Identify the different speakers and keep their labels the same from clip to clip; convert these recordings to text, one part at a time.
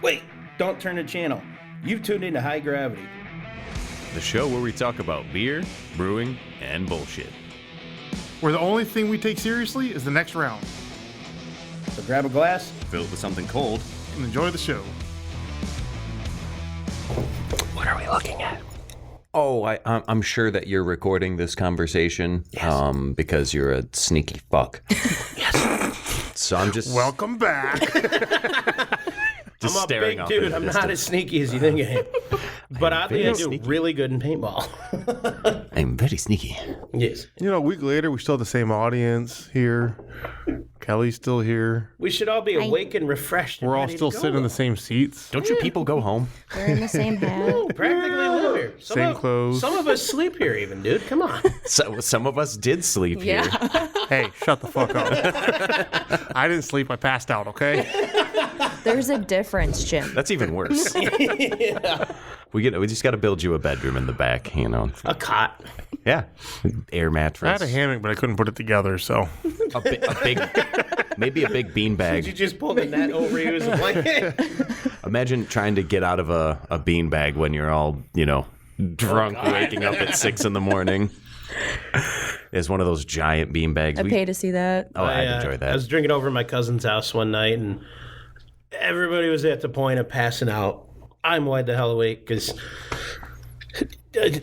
Speaker 1: Wait, don't turn the channel. You've tuned into High Gravity.
Speaker 2: The show where we talk about beer, brewing, and bullshit.
Speaker 3: Where the only thing we take seriously is the next round.
Speaker 1: So grab a glass.
Speaker 2: Fill it with something cold.
Speaker 3: And enjoy the show.
Speaker 2: What are we looking at? Oh, I'm sure that you're recording this conversation because you're a sneaky fuck. Yes. So I'm just...
Speaker 3: Welcome back.
Speaker 2: just
Speaker 1: I'm a
Speaker 2: staring
Speaker 1: big
Speaker 2: off
Speaker 1: dude.
Speaker 2: into
Speaker 1: I'm
Speaker 2: the
Speaker 1: not as
Speaker 2: distance.
Speaker 1: sneaky as you think I am. But oddly, I do
Speaker 2: sneaky.
Speaker 1: really good in paintball.
Speaker 2: I'm very sneaky.
Speaker 1: Yes.
Speaker 3: You know, a week later, we still have the same audience here. Kellie's still here.
Speaker 1: We should all be awake and refreshed. And
Speaker 3: We're all
Speaker 1: ready to
Speaker 3: still
Speaker 1: go.
Speaker 3: sitting in the same seats.
Speaker 2: Don't you people go home?
Speaker 4: We're in the same hat.
Speaker 1: Practically live here.
Speaker 3: Same clothes.
Speaker 1: Some of us sleep here even, dude. Come on.
Speaker 2: So, some of us did sleep here.
Speaker 4: Yeah.
Speaker 3: Hey, shut the fuck up. I didn't sleep. I passed out, okay?
Speaker 4: There's a difference, Jim.
Speaker 2: That's even worse. We just got to build you a bedroom in the back, you know.
Speaker 1: A cot.
Speaker 2: Yeah. Air
Speaker 3: I
Speaker 2: mattress.
Speaker 3: had a hammock, but I couldn't put it together, so.
Speaker 2: a big, maybe a big bean
Speaker 1: Did
Speaker 2: bag.
Speaker 1: you just pull the net over you as a blanket?
Speaker 2: Imagine trying to get out of a bean bag when you're all, you know, drunk, waking up at 6 a.m. It's one of those giant bean bags.
Speaker 4: I pay to see that.
Speaker 2: Oh, I'd enjoy that.
Speaker 1: I was drinking over at my cousin's house one night, and everybody was at the point of passing out. I'm wide the hell awake because,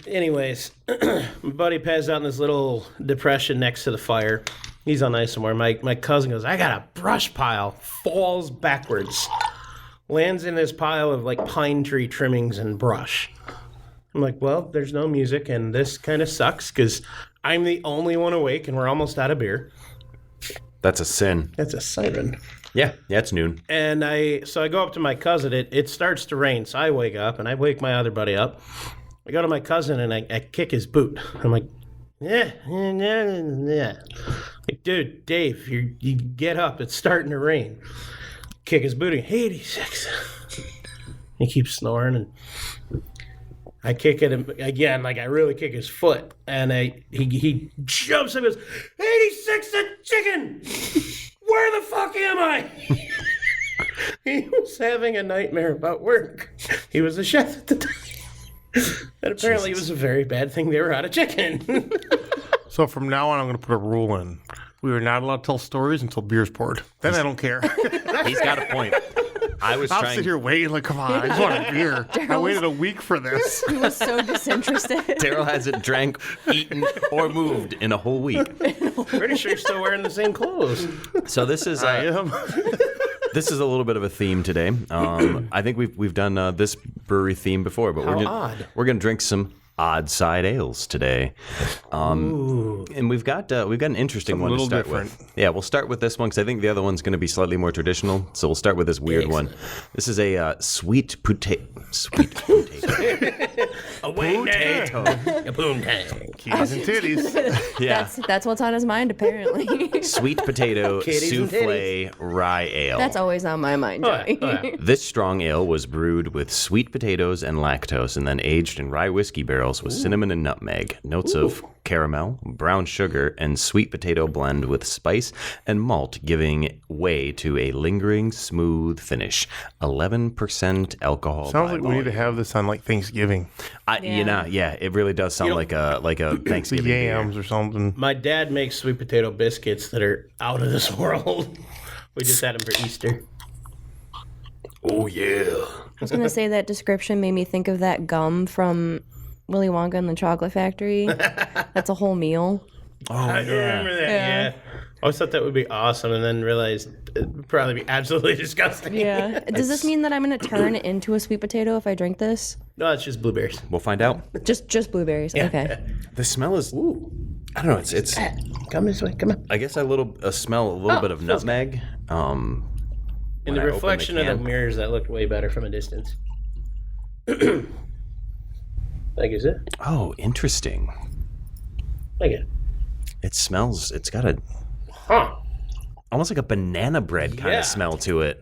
Speaker 1: anyways, my buddy passed out in this little depression next to the fire. He's on ice somewhere. My cousin goes, I got a brush pile. Falls backwards. Lands in this pile of like pine tree trimmings and brush. I'm like, well, there's no music, and this kind of sucks because I'm the only one awake, and we're almost out of beer.
Speaker 2: That's a sin.
Speaker 1: That's a siren.
Speaker 2: Yeah, it's noon.
Speaker 1: And I go up to my cousin. It starts to rain, so I wake up, and I wake my other buddy up. I go to my cousin, and I kick his boot. I'm like, yeah. Like, dude, Dave, you get up. It's starting to rain. Kick his boot. 86. He keeps snoring, and I kick at him again, like I really kick his foot. And he jumps and goes, 86 a chicken! Where the fuck am I? He was having a nightmare about work. He was a chef at the time. And apparently it was a very bad thing they were out of chicken.
Speaker 3: So from now on, I'm going to put a rule in. We are not allowed to tell stories until beer's poured. Then I don't care.
Speaker 2: He's got a point.
Speaker 3: I'll sit here waiting like, come on, I just want a beer. I waited a week for this.
Speaker 4: He was so disinterested.
Speaker 2: Daryl hasn't drank, eaten, or moved in a whole week.
Speaker 1: Pretty sure you're still wearing the same clothes.
Speaker 2: So this is
Speaker 3: I am.
Speaker 2: this is a little bit of a theme today. I think we've done this brewery theme before, but we're gonna drink some odd side ales today. And we've got an interesting one to start with. Yeah, we'll start with this one because I think the other one's going to be slightly more traditional. So we'll start with this weird one. This is a sweet potato. Sweet potato.
Speaker 1: A potato. A potato.
Speaker 3: Keys and titties.
Speaker 2: Yeah.
Speaker 4: That's what's on his mind, apparently.
Speaker 2: Sweet potato
Speaker 1: Kitties and
Speaker 2: souffle rye ale.
Speaker 4: That's always on my mind, Joey.
Speaker 2: This strong ale was brewed with sweet potatoes and lactose and then aged in rye whiskey barrels with cinnamon and nutmeg, notes of caramel, brown sugar, and sweet potato blend with spice and malt, giving way to a lingering, smooth finish. 11% alcohol.
Speaker 3: Sounds like we need to have this on like Thanksgiving.
Speaker 2: You know, yeah, it really does sound like a
Speaker 3: The
Speaker 2: Thanksgiving
Speaker 3: yams or something.
Speaker 1: My dad makes sweet potato biscuits that are out of this world. We just had them for Easter.
Speaker 2: Oh, yeah.
Speaker 4: I was going to say that description made me think of that gum from Willy Wonka and the Chocolate Factory. That's a whole meal.
Speaker 2: Oh,
Speaker 1: I remember that, yeah. I always thought that would be awesome and then realized it would probably be absolutely disgusting.
Speaker 4: Yeah. Does this mean that I'm going to turn into a sweet potato if I drink this?
Speaker 1: No, it's just blueberries.
Speaker 2: We'll find out.
Speaker 4: Just blueberries. Okay.
Speaker 2: The smell is, I don't know, it's
Speaker 1: Come this way, come on.
Speaker 2: I guess I smell a little bit of nutmeg.
Speaker 1: In the reflection of the mirrors, that looked way better from a distance. Like, is it?
Speaker 2: Oh, interesting.
Speaker 1: Like it.
Speaker 2: It smells, it's got
Speaker 1: Huh.
Speaker 2: almost like a banana bread kind of smell to it.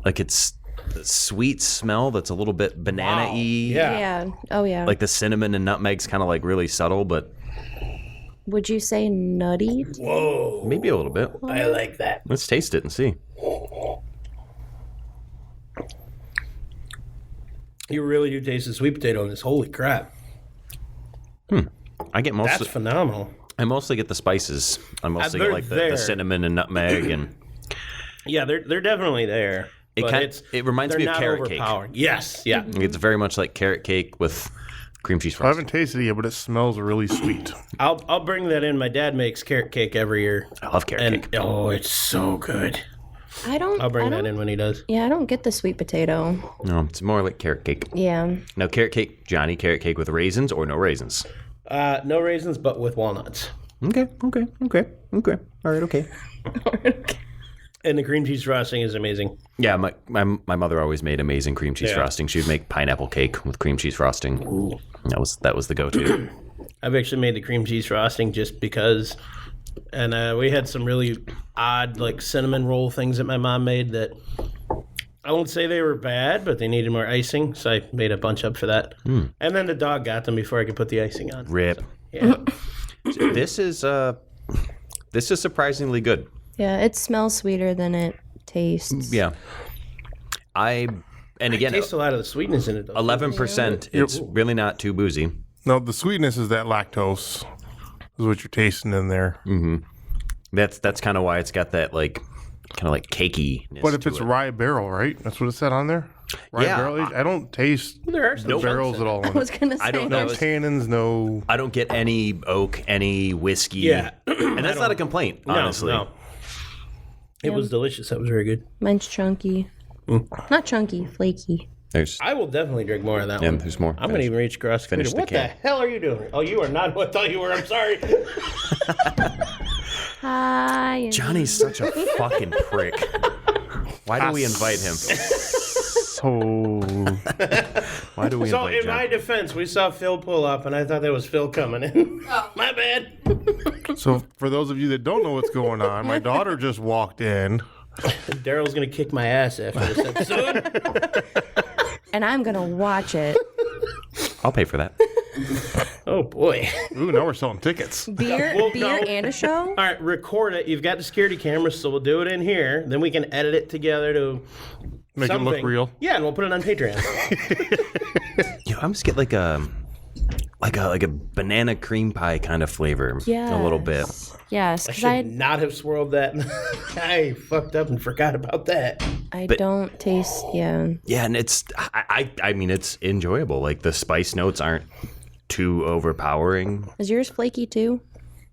Speaker 2: Like it's a sweet smell that's a little bit banana-y.
Speaker 1: Yeah.
Speaker 4: Oh, yeah.
Speaker 2: Like the cinnamon and nutmeg's kind of like really subtle, but
Speaker 4: Would you say nutty?
Speaker 1: Whoa.
Speaker 2: maybe a little bit.
Speaker 1: I like that.
Speaker 2: Let's taste it and see.
Speaker 1: You really do taste the sweet potato in this. Holy crap.
Speaker 2: I get
Speaker 1: That's phenomenal.
Speaker 2: I mostly get the spices. I mostly get like the cinnamon and nutmeg and.
Speaker 1: Yeah, they're definitely there.
Speaker 2: It reminds me of carrot cake.
Speaker 1: Yes, yeah.
Speaker 2: It's very much like carrot cake with cream cheese frosting.
Speaker 3: I haven't tasted it yet, but it smells really sweet.
Speaker 1: I'll bring that in. My dad makes carrot cake every year.
Speaker 2: I love carrot cake.
Speaker 1: Oh, it's so good.
Speaker 4: I'll
Speaker 1: bring that in when he does.
Speaker 4: Yeah, I don't get the sweet potato.
Speaker 2: No, it's more like carrot cake.
Speaker 4: Yeah.
Speaker 2: Now, carrot cake, Johnny, carrot cake with raisins or no raisins?
Speaker 1: No raisins, but with walnuts.
Speaker 2: Okay. All right, okay.
Speaker 1: And the cream cheese frosting is amazing.
Speaker 2: Yeah, my mother always made amazing cream cheese frosting. She would make pineapple cake with cream cheese frosting.
Speaker 1: Ooh.
Speaker 2: That was the go-to.
Speaker 1: I've actually made the cream cheese frosting just because, and we had some really odd like cinnamon roll things that my mom made that I won't say they were bad, but they needed more icing, so I made a bunch up for that. And then the dog got them before I could put the icing on.
Speaker 2: Rip.
Speaker 1: So, yeah.
Speaker 2: This is surprisingly good.
Speaker 4: Yeah, it smells sweeter than it tastes.
Speaker 2: Yeah. And again,
Speaker 1: I taste a lot of the sweetness in it, though.
Speaker 2: 11%. It's really not too boozy.
Speaker 3: No, the sweetness is that lactose is what you're tasting in there.
Speaker 2: Mm-hmm. That's kind of why it's got that like kind of like cakey.
Speaker 3: But if it's rye barrel, right? That's what it said on there. Rye barrel aged. I don't taste the barrels at all.
Speaker 4: I was gonna say.
Speaker 2: I don't
Speaker 3: no
Speaker 2: know.
Speaker 3: tannins, no.
Speaker 2: I don't get any oak, any whiskey.
Speaker 1: Yeah.
Speaker 2: And that's not a complaint, honestly.
Speaker 1: No. It was delicious. That was very good.
Speaker 4: Mine's chunky. Not chunky, flaky.
Speaker 1: I will definitely drink more of that one.
Speaker 2: There's more.
Speaker 1: I'm going to even reach across the
Speaker 2: Finish
Speaker 1: computer. What the hell are you doing? Oh, you are not who I thought you were. I'm sorry.
Speaker 4: Hi.
Speaker 2: Johnny's such a fucking prick. Why do we invite him?
Speaker 3: So.
Speaker 2: Why do we
Speaker 1: So,
Speaker 2: invite
Speaker 1: in
Speaker 2: John?
Speaker 1: my defense, we saw Phil pull up, and I thought that was Phil coming in. Oh. My bad.
Speaker 3: So, for those of you that don't know what's going on, my daughter just walked in.
Speaker 1: Daryl's going to kick my ass after this episode.
Speaker 4: And I'm gonna watch it.
Speaker 2: I'll pay for that.
Speaker 1: Oh, boy.
Speaker 3: Ooh, now we're selling tickets.
Speaker 4: Beer
Speaker 1: no.
Speaker 4: and a show?
Speaker 1: All right, record it. You've got the security cameras, so we'll do it in here. Then we can edit it together to
Speaker 3: Make
Speaker 1: something.
Speaker 3: it look real.
Speaker 1: Yeah, and we'll put it on Patreon.
Speaker 2: I'm just get like a banana cream pie kind of flavor.
Speaker 4: Yeah.
Speaker 2: A little bit.
Speaker 4: Yes,
Speaker 1: I
Speaker 4: because
Speaker 1: should not have swirled that. I fucked up and forgot about that.
Speaker 4: I don't taste,
Speaker 2: Yeah, and I mean, it's enjoyable. Like, the spice notes aren't too overpowering.
Speaker 4: Is yours flaky too?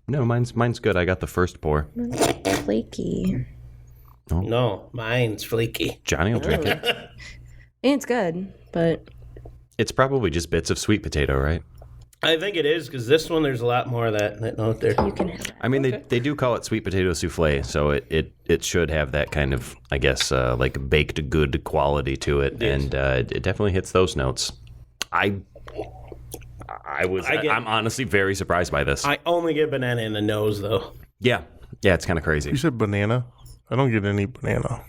Speaker 2: No, mine's good. I got the first pour.
Speaker 4: Mine's flaky.
Speaker 1: No, mine's flaky.
Speaker 2: Johnny will drink it.
Speaker 4: And it's good, but
Speaker 2: It's probably just bits of sweet potato, right?
Speaker 1: I think it is, because this one, there's a lot more of that note there.
Speaker 4: you can have it.
Speaker 2: I mean, they do call it sweet potato souffle, so it should have that kind of, I guess, like baked good quality to it, and it definitely hits those notes. I'm honestly very surprised by this.
Speaker 1: I only get banana in the nose, though.
Speaker 2: Yeah, it's kind of crazy.
Speaker 3: You said banana? I don't get any banana.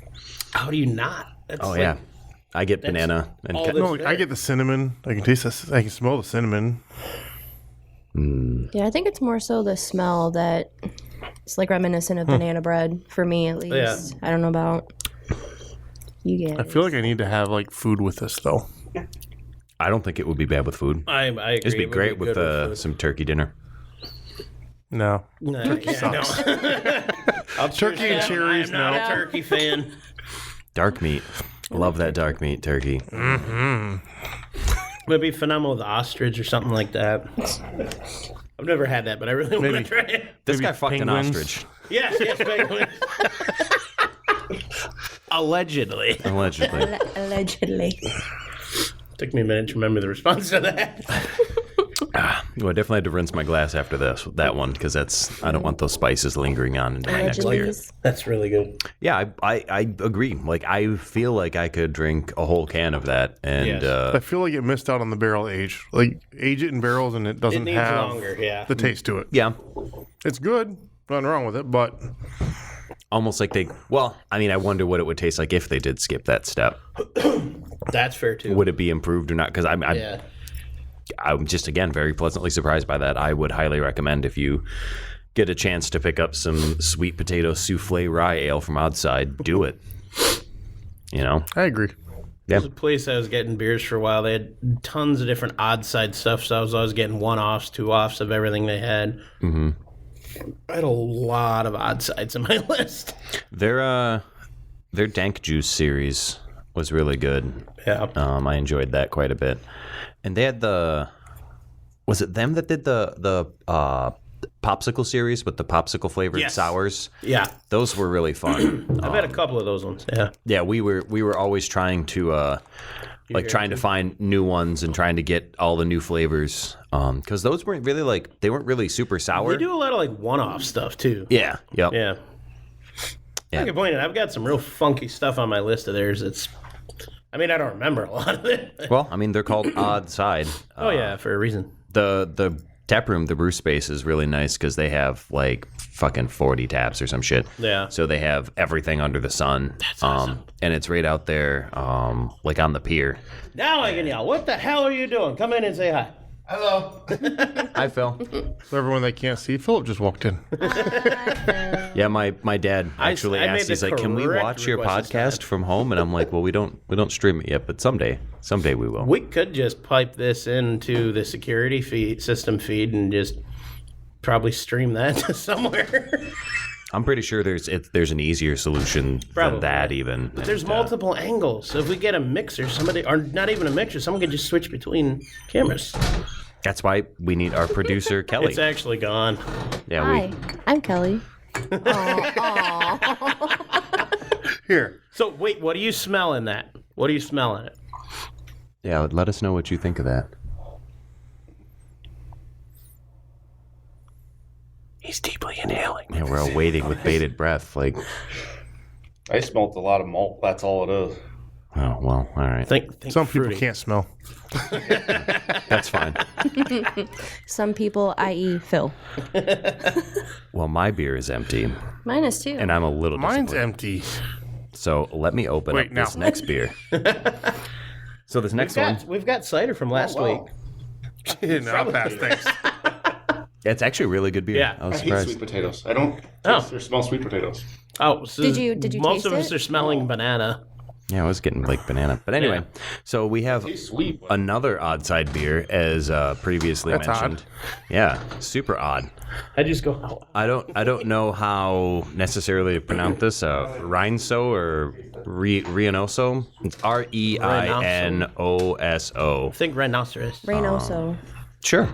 Speaker 1: How do you not? That's
Speaker 2: Yeah, I get banana and
Speaker 1: all
Speaker 3: No, I get the cinnamon. I can taste this. I can smell the cinnamon.
Speaker 4: Yeah, I think it's more so the smell that it's like reminiscent of banana bread for me, at least.
Speaker 1: Yeah.
Speaker 4: I don't know about you guys.
Speaker 3: I feel like I need to have like food with this though.
Speaker 2: I don't think it would be bad with food.
Speaker 1: I agree.
Speaker 2: It'd be
Speaker 1: It would
Speaker 2: great
Speaker 1: good
Speaker 2: with
Speaker 1: food.
Speaker 2: some turkey dinner.
Speaker 3: No.
Speaker 1: Turkey
Speaker 3: sucks.
Speaker 1: Turkey
Speaker 3: and cherries,
Speaker 1: I'm not
Speaker 3: no.
Speaker 1: a turkey fan.
Speaker 2: Dark meat. Love that dark meat turkey.
Speaker 1: It'd be phenomenal with ostrich or something like that. I've never had that, but I really want to try it.
Speaker 2: This
Speaker 3: Maybe
Speaker 2: guy fucked
Speaker 3: penguins.
Speaker 2: an ostrich.
Speaker 1: Yes, penguins. Allegedly.
Speaker 2: Allegedly.
Speaker 4: Allegedly.
Speaker 1: Took me a minute to remember the response to that.
Speaker 2: Well, I definitely had to rinse my glass after that one, because I don't want those spices lingering on into my next beer.
Speaker 4: Allegedly.
Speaker 1: That's really good.
Speaker 2: Yeah, I agree. Like, I feel like I could drink a whole can of that, and
Speaker 1: Yes.
Speaker 3: I feel like it missed out on the barrel age. Like age it in barrels and it doesn't
Speaker 1: It needs
Speaker 3: have
Speaker 1: longer, yeah.
Speaker 3: the taste to it.
Speaker 2: yeah,
Speaker 3: It's good. Nothing wrong with it, but
Speaker 2: almost like I wonder what it would taste like if they did skip that step.
Speaker 1: That's fair, too.
Speaker 2: Would it be improved or not? Because
Speaker 1: Yeah.
Speaker 2: I'm just, again, very pleasantly surprised by that. I would highly recommend, if you get a chance to pick up some sweet potato souffle rye ale from outside, do it. You know?
Speaker 3: I agree.
Speaker 1: There's a place I was getting beers for a while. They had tons of different odd side stuff, so I was always getting 1-offs, 2-offs of everything they had. Mm-hmm. I had a lot of odd sides on my list.
Speaker 2: Their Dank Juice series was really good.
Speaker 1: Yeah.
Speaker 2: I enjoyed that quite a bit. And they had was it them that did the popsicle series with the popsicle flavored sours?
Speaker 1: Yeah.
Speaker 2: Those were really fun.
Speaker 1: I've had a couple of those ones. Yeah.
Speaker 2: Yeah, we were always trying to trying to find new ones and trying to get all the new flavors. Because those weren't really they weren't really super sour.
Speaker 1: They do a lot of 1-off stuff too.
Speaker 2: Yeah. Yep.
Speaker 1: Yeah. I can point it. I've got some real funky stuff on my list of theirs. I don't remember a lot of it.
Speaker 2: Well, they're called Odd Side.
Speaker 1: For a reason.
Speaker 2: The tap room, the brew space, is really nice because they have fucking 40 taps or some shit.
Speaker 1: Yeah.
Speaker 2: So they have everything under the sun.
Speaker 1: That's awesome.
Speaker 2: And it's right out there, on the pier.
Speaker 1: Now I can yell. What the hell are you doing? Come in and say hi.
Speaker 3: Hello.
Speaker 2: Hi, Phil.
Speaker 3: For everyone that can't see, Philip just walked in.
Speaker 2: Yeah, my dad actually asked. He's like, "Can we watch your podcast from home?" And I'm like, "Well, we don't stream it yet, but someday we will."
Speaker 1: We could just pipe this into the security system feed and just probably stream that to somewhere.
Speaker 2: I'm pretty sure there's an easier solution than that even.
Speaker 1: But there's multiple angles. So if we get a mixer, or not even a mixer, someone could just switch between cameras.
Speaker 2: That's why we need our producer, Kelly.
Speaker 1: It's actually gone.
Speaker 2: Yeah,
Speaker 4: Hi, I'm Kelly.
Speaker 3: Here.
Speaker 1: So wait, what do you smell in that? What do you smell in it?
Speaker 2: Yeah, let us know what you think of that.
Speaker 1: He's deeply inhaling.
Speaker 2: Yeah, we're all waiting with bated breath.
Speaker 5: I smelled a lot of malt. That's all it is.
Speaker 2: Oh, well, all right.
Speaker 1: Think
Speaker 3: Some
Speaker 1: fruity.
Speaker 3: people can't smell.
Speaker 2: That's fine.
Speaker 4: Some people, i.e. Phil.
Speaker 2: Well, my beer is empty,
Speaker 4: Mine is too.
Speaker 2: and I'm a little
Speaker 3: Mine's
Speaker 2: disappointed.
Speaker 3: empty.
Speaker 2: So let me open up this next beer. So this next one,
Speaker 1: We've got cider from last week.
Speaker 3: No, I'll pass. Thanks.
Speaker 2: it's actually a really good beer.
Speaker 1: Yeah.
Speaker 2: I was
Speaker 5: I hate
Speaker 2: surprised.
Speaker 5: sweet potatoes. I don't taste or smell sweet potatoes.
Speaker 1: Oh, so
Speaker 4: Did you
Speaker 1: most
Speaker 4: taste
Speaker 1: of us
Speaker 4: it?
Speaker 1: are smelling banana.
Speaker 2: Yeah, I was getting banana. But anyway, so we have
Speaker 5: Tastes sweet. But
Speaker 2: another odd side beer, as previously
Speaker 3: That's
Speaker 2: mentioned. Yeah, super odd.
Speaker 1: I just go, oh,
Speaker 2: I don't know how necessarily to pronounce this. Reinso or Reinoso. It's Reinoso.
Speaker 1: I think rhinoceros.
Speaker 4: Reynoso.
Speaker 2: Sure.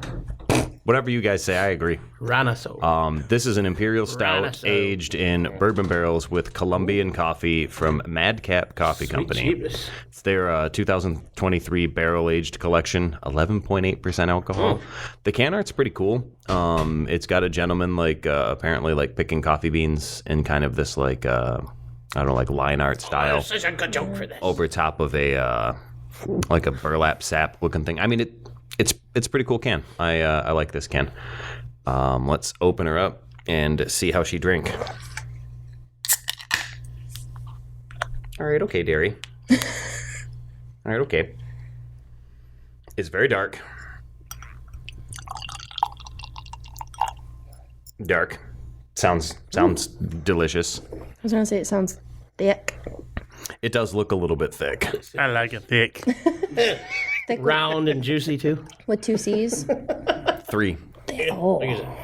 Speaker 2: Whatever you guys say, I agree.
Speaker 1: Rhinoceros.
Speaker 2: This is an imperial stout
Speaker 1: Rhinoceros.
Speaker 2: aged in bourbon barrels with Colombian coffee from Madcap Coffee Company.
Speaker 1: Jeebus.
Speaker 2: It's their 2023 barrel-aged collection, 11.8% alcohol. The can art's pretty cool. It's got a gentleman apparently picking coffee beans in kind of this line art style
Speaker 1: This is a good joke for this.
Speaker 2: over top of a burlap sap looking thing. It's a pretty cool can. I like this can. Let's open her up and see how she drink. All right, okay, Derry. All right, okay. It's very dark. Dark. Sounds delicious.
Speaker 4: I was going to say it sounds thick.
Speaker 2: It does look a little bit thick.
Speaker 3: I like it thick.
Speaker 4: Thick
Speaker 1: Round and juicy, too.
Speaker 4: with 2 C's.
Speaker 2: 3.
Speaker 4: Oh,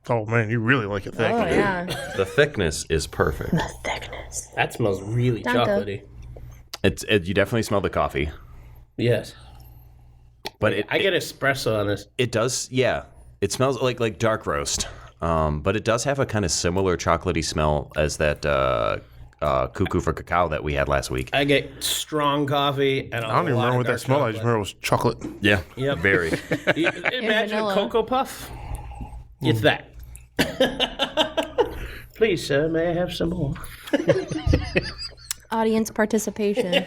Speaker 3: Oh, man, you really like it thick.
Speaker 4: oh yeah.
Speaker 2: The thickness is perfect.
Speaker 4: The thickness.
Speaker 1: That smells really
Speaker 4: Danke.
Speaker 1: chocolatey.
Speaker 2: You definitely smell the coffee,
Speaker 1: Yes.
Speaker 2: but
Speaker 1: I get espresso on this.
Speaker 2: it does. Yeah, it smells like dark roast, but it does have a kind of similar chocolatey smell as that cuckoo for cacao that we had last week.
Speaker 1: I get strong coffee and
Speaker 3: I don't even remember what that smelled like. I just remember it was chocolate.
Speaker 2: Yeah,
Speaker 1: Yep.
Speaker 2: very.
Speaker 1: Imagine
Speaker 4: vanilla.
Speaker 1: a Cocoa Puff. It's that. Please, sir, may I have some more?
Speaker 4: Audience participation.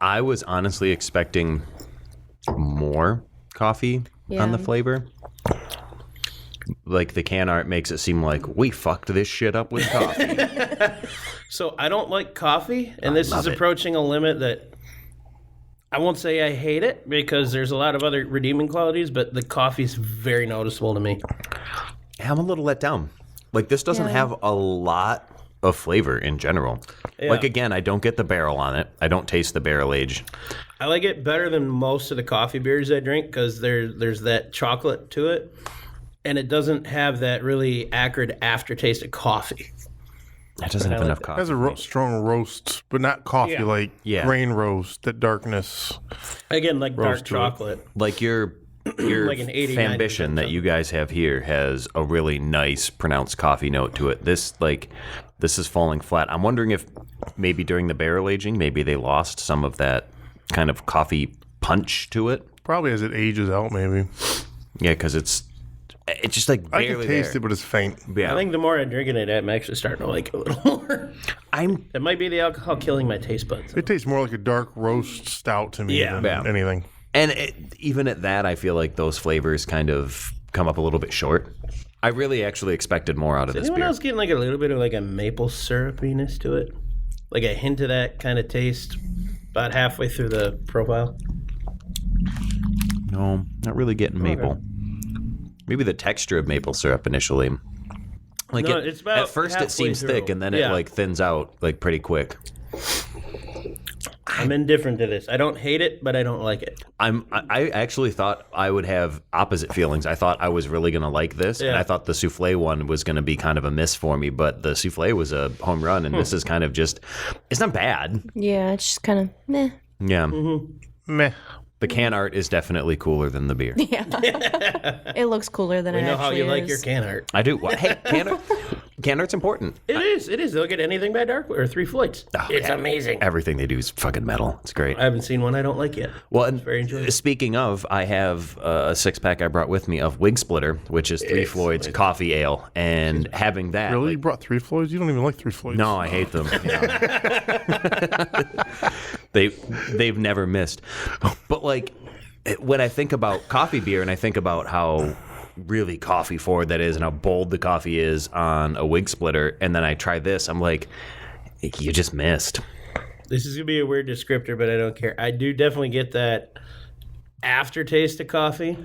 Speaker 2: I was honestly expecting more coffee on the
Speaker 4: Yeah.
Speaker 2: flavor. Like the can art makes it seem like we fucked this shit up with coffee.
Speaker 1: So I don't like coffee, and this is
Speaker 2: love it.
Speaker 1: approaching a limit that I won't say I hate it because there's a lot of other redeeming qualities, but the coffee's very noticeable to me.
Speaker 2: I'm a little let down. Like this doesn't
Speaker 4: Yeah.
Speaker 2: have a lot of flavor in general.
Speaker 1: Yeah.
Speaker 2: Like, again, I don't get the barrel on it. I don't taste the barrel age.
Speaker 1: I like it better than most of the coffee beers I drink because there's that chocolate to it, and it doesn't have that really acrid aftertaste of coffee.
Speaker 2: It doesn't have enough
Speaker 3: It
Speaker 2: coffee.
Speaker 3: has a strong roast, but not coffee like
Speaker 2: Yeah.
Speaker 3: grain roast, that darkness.
Speaker 1: Again, like dark
Speaker 3: Roast to it.
Speaker 1: chocolate.
Speaker 2: Like your
Speaker 1: Like an 89%
Speaker 2: ambition that you guys have here has a really nice pronounced coffee note to it. This is falling flat. I'm wondering if maybe during the barrel aging, maybe they lost some of that kind of coffee punch to it.
Speaker 3: Probably as it ages out, maybe.
Speaker 2: Yeah, because it's just like
Speaker 3: I
Speaker 2: barely
Speaker 3: can taste
Speaker 2: there.
Speaker 3: it, but it's faint.
Speaker 2: Yeah,
Speaker 1: I think the more I'm drinking it, I'm actually starting to like it a little more. It might be the alcohol killing my taste buds.
Speaker 3: It tastes more like a dark roast stout to me
Speaker 1: Yeah.
Speaker 3: than anything.
Speaker 2: And even at that, I feel like those flavors kind of come up a little bit short. I really actually expected more out of this
Speaker 1: Anyone
Speaker 2: beer.
Speaker 1: else getting like a little bit of like a maple syrupiness to it? Like a hint of that kind of taste about halfway through the profile?
Speaker 2: No, not really getting maple. Maybe the texture of maple syrup initially. Like
Speaker 1: No, it's about
Speaker 2: at first it
Speaker 1: halfway
Speaker 2: seems thick
Speaker 1: through.
Speaker 2: and then it like thins out like pretty quick.
Speaker 1: I'm indifferent to this. I don't hate it, but I don't like it.
Speaker 2: I actually thought I would have opposite feelings. I thought I was really gonna like this, and
Speaker 1: Yeah.
Speaker 2: I thought the souffle one was gonna be kind of a miss for me. But the souffle was a home run, and this is kind of just—it's not bad.
Speaker 4: Yeah, it's just kind of meh.
Speaker 2: Yeah,
Speaker 3: Meh.
Speaker 2: the can art is definitely cooler than the beer.
Speaker 4: Yeah, it looks cooler than
Speaker 1: I
Speaker 4: it
Speaker 1: know how
Speaker 4: actually
Speaker 1: you
Speaker 4: is.
Speaker 1: like your can art.
Speaker 2: I do. Hey, can art's important.
Speaker 1: It is. It is. Look at anything by Dark or Three Floyds. It's amazing.
Speaker 2: Everything they do is fucking metal. It's great.
Speaker 1: I haven't seen one I don't like yet.
Speaker 2: Well, and
Speaker 1: very enjoyable.
Speaker 2: speaking of, I have a 6-pack I brought with me of Wig Splitter, which is Three Floyd's coffee ale, and having that.
Speaker 3: Really?
Speaker 2: like-
Speaker 3: You brought Three Floyds? You don't even like Three Floyds.
Speaker 2: no, I hate them. They've never missed. But like when I think about coffee beer and I think about how really coffee forward that is and how bold the coffee is on a Wig Splitter, and then I try this, I'm like, you just missed.
Speaker 1: This is gonna be a weird descriptor, but I don't care. I do definitely get that aftertaste of coffee,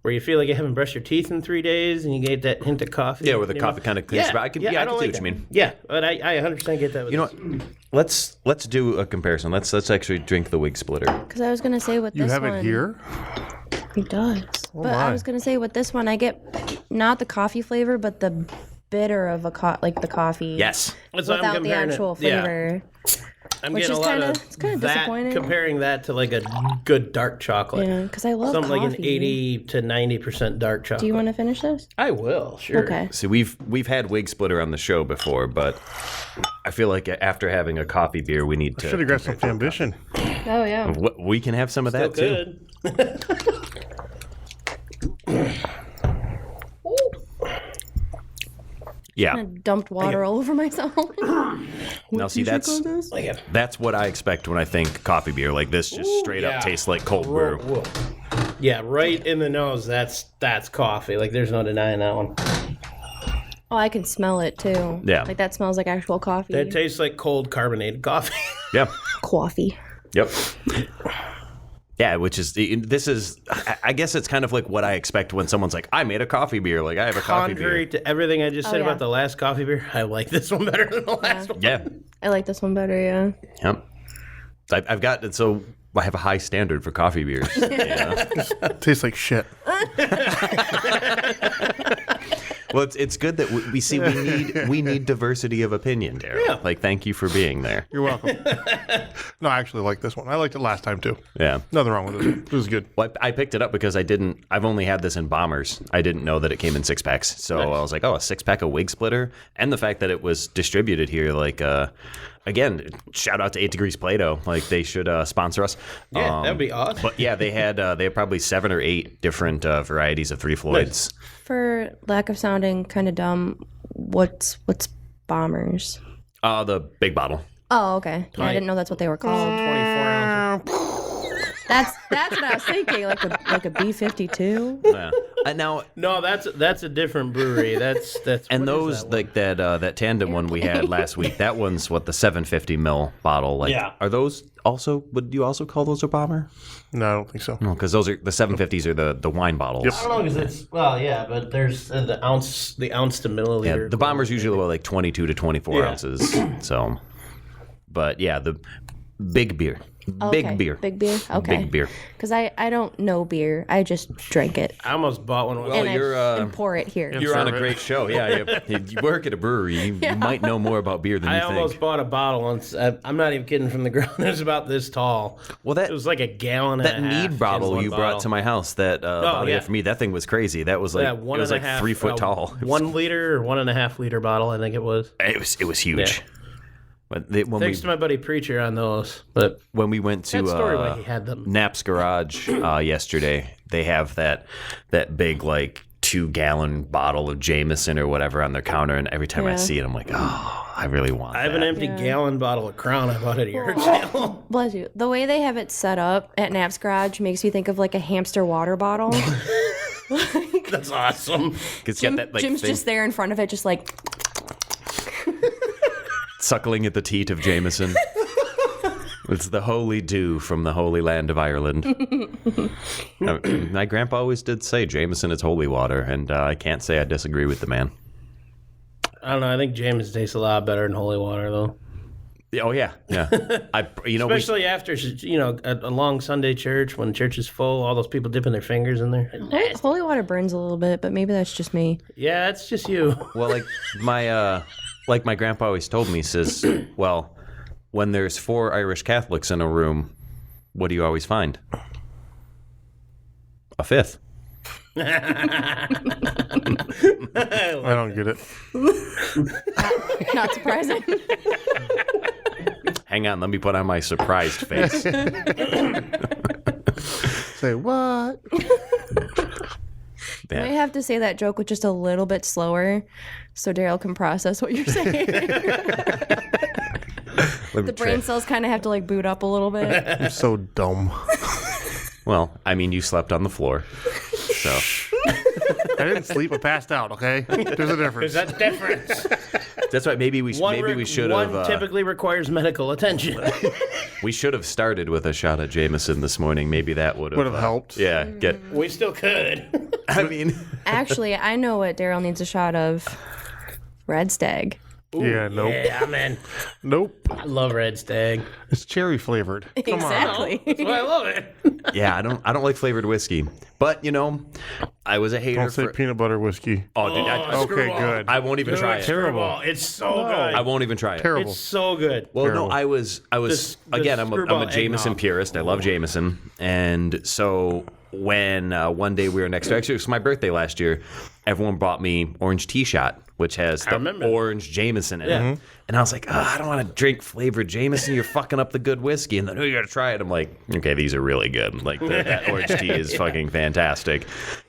Speaker 1: where you feel like you haven't brushed your teeth in 3 days, and you get that hint of coffee.
Speaker 2: Yeah, where the
Speaker 1: in your
Speaker 2: coffee
Speaker 1: mouth.
Speaker 2: kind of cleans.
Speaker 1: Yeah,
Speaker 2: I can
Speaker 1: I don't
Speaker 2: see
Speaker 1: like
Speaker 2: what you mean.
Speaker 1: Yeah, but I 100% get that. With
Speaker 2: You know what? Let's do a comparison. Let's actually drink the Wig Splitter.
Speaker 4: Because I was gonna say with
Speaker 3: You
Speaker 4: this
Speaker 3: have
Speaker 4: one,
Speaker 3: it here?
Speaker 4: He does. But I
Speaker 3: my.
Speaker 4: was gonna say with this one, I get not the coffee flavor, but the bitter of like the coffee.
Speaker 2: Yes.
Speaker 1: That's why I'm
Speaker 4: Without the
Speaker 1: comparing it.
Speaker 4: actual
Speaker 1: Yeah.
Speaker 4: flavor.
Speaker 1: I'm
Speaker 4: Which
Speaker 1: getting
Speaker 4: is
Speaker 1: a lot
Speaker 4: kinda-
Speaker 1: of
Speaker 4: it's kinda
Speaker 1: that,
Speaker 4: disappointing.
Speaker 1: comparing that to like a good dark chocolate.
Speaker 4: Yeah, because I love
Speaker 1: Something
Speaker 4: coffee.
Speaker 1: like an 80 to 90% dark chocolate.
Speaker 4: Do you want to finish this?
Speaker 1: I will, sure.
Speaker 4: Okay.
Speaker 2: See, we've had Wig Splitter on the show before, but I feel like after having a coffee beer, we need to.
Speaker 3: Should have got some ambition.
Speaker 4: Oh yeah.
Speaker 2: We can have some of that too.
Speaker 1: Good.
Speaker 2: Yeah.
Speaker 4: I dumped water all over myself.
Speaker 2: Now, see, that's what I expect when I think coffee beer. Like this, just straight
Speaker 1: yeah.
Speaker 2: up tastes like cold brew.
Speaker 1: Whoa. Yeah, right in the nose. That's coffee. Like there's no denying that one.
Speaker 4: Oh, I can smell it too.
Speaker 2: Yeah.
Speaker 4: Like that smells like actual coffee.
Speaker 1: That tastes like cold carbonated coffee.
Speaker 2: Yeah.
Speaker 4: Coffee.
Speaker 2: Yep. Yeah, which is this is. I guess it's kind of like what I expect when someone's like, "I made a coffee beer." Like I have a coffee
Speaker 1: Contrary
Speaker 2: beer.
Speaker 1: to everything I just said
Speaker 4: yeah.
Speaker 1: about the last coffee beer, I like this one better than the last one.
Speaker 2: Yeah.
Speaker 4: I like this one better. Yeah.
Speaker 2: Yep. I've got so I have a high standard for coffee beers. Yeah.
Speaker 3: Tastes like shit.
Speaker 2: Well, it's good that we see we need diversity of opinion, Daryl.
Speaker 1: Yeah.
Speaker 2: Like, thank you for being there.
Speaker 3: You're welcome. No, I actually like this one. I liked it last time too.
Speaker 2: Yeah.
Speaker 3: Nothing wrong with it. It was good.
Speaker 2: Well, I picked it up because I've only had this in bombers. I didn't know that it came in 6-packs. So I was like, oh, a 6-pack of Wig Splitter. And the fact that it was distributed here, like, again, shout out to 8 Degrees Play-Doh. Like, they should sponsor us.
Speaker 1: Yeah, that'd be awesome.
Speaker 2: But yeah, they had probably 7 or 8 different varieties of Three Floyds.
Speaker 4: For lack of sounding kind of dumb, what's bombers?
Speaker 2: The big bottle.
Speaker 4: Oh, okay. Yeah, I didn't know that's what they were called.
Speaker 1: 24 ounces.
Speaker 4: That's what I was thinking, like a B-52.
Speaker 2: Yeah. Now,
Speaker 1: No, that's a different brewery. That's
Speaker 2: and
Speaker 1: what is
Speaker 2: those
Speaker 1: that one?
Speaker 2: like that tandem one we had last week. That one's what the 750 ml bottle. Like,
Speaker 1: Yeah.
Speaker 2: Are those also? Would you also call those a bomber?
Speaker 3: No, I don't think so.
Speaker 2: No, because those are the 750s are the wine bottles.
Speaker 3: Yep.
Speaker 1: I don't know because it's but there's the ounce to milliliter.
Speaker 2: Yeah, the bomber's usually like 22 to 24 ounces. So, but yeah, the big beer.
Speaker 4: Okay,
Speaker 2: Big beer.
Speaker 4: Big beer? Okay.
Speaker 2: Big beer.
Speaker 4: Because I don't know beer. I just drink it.
Speaker 1: I almost bought one.
Speaker 2: Well,
Speaker 4: and
Speaker 2: you're
Speaker 4: and pour it here.
Speaker 2: you're on a
Speaker 3: serve it.
Speaker 2: great show. Yeah, you work at a brewery. You might know more about beer than
Speaker 1: I
Speaker 2: you
Speaker 1: almost
Speaker 2: think.
Speaker 1: bought a bottle once. I'm not even kidding. From the ground, it was about this tall.
Speaker 2: Well,
Speaker 1: It was like a gallon and
Speaker 2: that
Speaker 1: a half.
Speaker 2: mead bottle
Speaker 1: in
Speaker 2: you
Speaker 1: one
Speaker 2: brought
Speaker 1: bottle.
Speaker 2: to my house, that bottle
Speaker 1: yeah.
Speaker 2: for me, that thing was crazy. That was like
Speaker 1: Yeah,
Speaker 2: it
Speaker 1: one
Speaker 2: was
Speaker 1: and
Speaker 2: like
Speaker 1: a half,
Speaker 2: 3 foot tall.
Speaker 1: 1 liter or 1.5 liter bottle, I think it was.
Speaker 2: It was huge.
Speaker 1: Yeah.
Speaker 2: But
Speaker 1: Thanks to my buddy Preacher on those. But
Speaker 2: when we went to
Speaker 1: that story why he had them.
Speaker 2: Nap's Garage yesterday, they have that big like 2-gallon bottle of Jameson or whatever on their counter, and every time I
Speaker 4: Yeah.
Speaker 2: see it, I'm like, oh, I really want
Speaker 1: I have an
Speaker 2: that.
Speaker 1: empty gallon bottle of Crown I bought at a yard sale.
Speaker 4: Bless you. The way they have it set up at Nap's Garage makes me think of like a hamster water bottle.
Speaker 1: That's awesome.
Speaker 2: It's got that like
Speaker 4: Jim's
Speaker 2: thing
Speaker 4: just there in front of it, just like,
Speaker 2: suckling at the teat of Jameson. It's the holy dew from the holy land of Ireland. My grandpa always did say Jameson is holy water, and I can't say I disagree with the man.
Speaker 1: I don't know. I think James tastes a lot better than holy water, though.
Speaker 2: Oh yeah.
Speaker 1: Especially after a long Sunday church when church is full, all those people dipping their fingers in there.
Speaker 4: holy water burns a little bit, but maybe that's just me.
Speaker 1: Yeah, it's just you.
Speaker 2: Well, like my grandpa always told me, says, well, when there's 4 Irish Catholics in a room, what do you always find? A 5th.
Speaker 3: I don't get it.
Speaker 4: Not surprising.
Speaker 2: Hang on, let me put on my surprised face.
Speaker 3: Say what?
Speaker 4: You might have to say that joke with just a little bit slower so Daryl can process what you're saying. The brain cells kind of have to like boot up a little bit.
Speaker 3: You're so dumb.
Speaker 2: Well, I mean, you slept on the floor, so
Speaker 3: I didn't sleep. I passed out. Okay, there's a difference.
Speaker 1: There's that difference.
Speaker 2: that's right. Maybe we should
Speaker 1: One
Speaker 2: have.
Speaker 1: typically requires medical attention.
Speaker 2: We should have started with a shot of Jameson this morning. Maybe that would have
Speaker 3: helped.
Speaker 2: Yeah,
Speaker 1: We still could.
Speaker 2: I mean,
Speaker 4: Actually, I know what Daryl needs a shot of. Red Stag.
Speaker 3: Yeah, nope.
Speaker 1: Yeah, man.
Speaker 3: Nope.
Speaker 1: I love Red Stag.
Speaker 3: It's cherry flavored. Come
Speaker 4: Exactly.
Speaker 1: That's why I love it.
Speaker 2: yeah, I don't like flavored whiskey, but I was a hater
Speaker 3: on. Don't say
Speaker 2: for.
Speaker 3: peanut butter whiskey.
Speaker 2: Oh, dude,
Speaker 3: Okay, good.
Speaker 2: I won't even try it.
Speaker 3: Terrible.
Speaker 1: It's so good.
Speaker 2: I won't even try it.
Speaker 3: Terrible.
Speaker 1: It's so good.
Speaker 2: Well,
Speaker 3: Terrible.
Speaker 2: no, I was
Speaker 1: The
Speaker 2: again. I'm
Speaker 1: screwball
Speaker 2: a Jameson
Speaker 1: eggnog.
Speaker 2: purist. I love Jameson, and so when one day we were next to, actually it was my birthday last year, everyone bought me orange tea shot, which has the
Speaker 1: remember.
Speaker 2: orange Jameson in
Speaker 1: Yeah.
Speaker 2: it, and I was like, I don't want to drink flavored Jameson. You're fucking up the good whiskey, and then you got to try it. I'm like, okay, these are really good. Like that orange tea is fucking fantastic.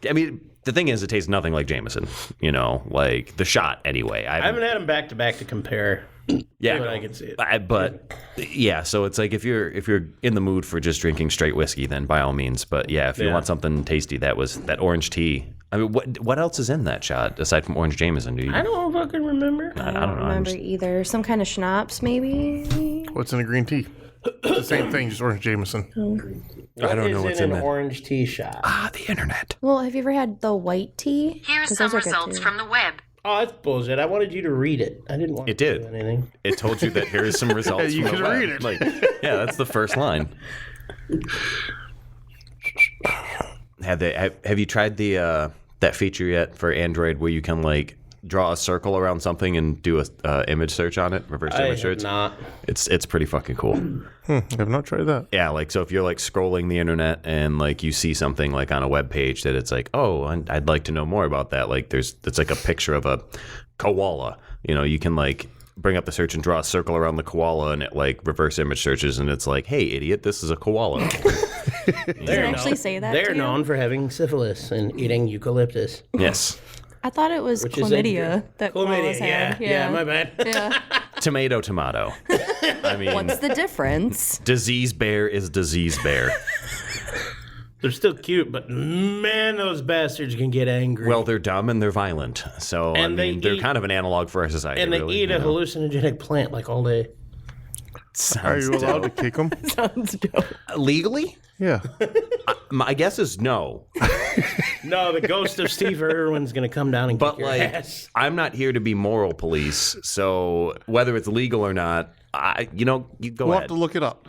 Speaker 2: I mean. The thing is, it tastes nothing like Jameson, like the shot anyway.
Speaker 1: I haven't had them back to back to compare.
Speaker 2: Yeah,
Speaker 1: But I can see it.
Speaker 2: but yeah, so it's like if you're in the mood for just drinking straight whiskey, then by all means. But yeah, if you
Speaker 1: Yeah.
Speaker 2: want something tasty, that was that orange tea. I mean, what else is in that shot aside from orange Jameson? Do you?
Speaker 1: I don't fucking remember.
Speaker 2: I don't know.
Speaker 4: Remember either. Some kind of schnapps, maybe?
Speaker 3: What's in a green tea? It's the same thing, just orange Jameson.
Speaker 2: I don't know what's in
Speaker 1: an
Speaker 2: that.
Speaker 1: orange tea shot.
Speaker 2: The internet.
Speaker 4: Well, have you ever had the white tea?
Speaker 6: Here's
Speaker 4: 'Cause
Speaker 6: some
Speaker 4: those are good,
Speaker 6: results
Speaker 4: too.
Speaker 6: from the web.
Speaker 1: Oh, that's bullshit. I wanted you to read it. I didn't want
Speaker 2: It
Speaker 1: to
Speaker 2: did.
Speaker 1: do anything.
Speaker 2: It told you that here's some results.
Speaker 3: You
Speaker 2: from the
Speaker 3: can
Speaker 2: web.
Speaker 3: read it.
Speaker 2: Like, yeah, that's the first line. Have you tried the that feature yet for Android where you can like draw a circle around something and do a image search on it, reverse
Speaker 1: I
Speaker 2: image
Speaker 1: have
Speaker 2: search?
Speaker 1: not.
Speaker 2: It's pretty fucking cool.
Speaker 3: I've not tried that.
Speaker 2: Yeah, like so if you're like scrolling the internet and like you see something like on a web page that it's like, oh, I'd like to know more about that. Like it's like a picture of a koala. You can like bring up the search and draw a circle around the koala and it like reverse image searches and it's like, hey idiot, this is a koala.
Speaker 1: They're
Speaker 4: actually say that
Speaker 1: They're
Speaker 4: to you?
Speaker 1: known for having syphilis and eating eucalyptus.
Speaker 2: Yes.
Speaker 4: I thought it was
Speaker 1: Which is
Speaker 4: chlamydia that
Speaker 1: Chlamydia,
Speaker 4: koalas had.
Speaker 1: yeah, my bad.
Speaker 4: Yeah.
Speaker 2: Tomato. I mean,
Speaker 4: What's the difference?
Speaker 2: disease bear is disease bear.
Speaker 1: They're still cute, but man, those bastards can get angry.
Speaker 2: Well, they're dumb and they're violent. So,
Speaker 1: And
Speaker 2: they're kind of an analog for our society.
Speaker 1: and they
Speaker 2: really,
Speaker 1: eat a hallucinogenic plant like all day.
Speaker 3: Are you allowed to kick them?
Speaker 4: Sounds dope.
Speaker 2: Legally?
Speaker 3: Yeah.
Speaker 2: My guess is no.
Speaker 1: No, the ghost of Steve Irwin's going to come down and
Speaker 2: But
Speaker 1: kick your
Speaker 2: like,
Speaker 1: ass.
Speaker 2: I'm not here to be moral police. So whether it's legal or not, you go
Speaker 3: We'll
Speaker 2: ahead.
Speaker 3: have to look it up.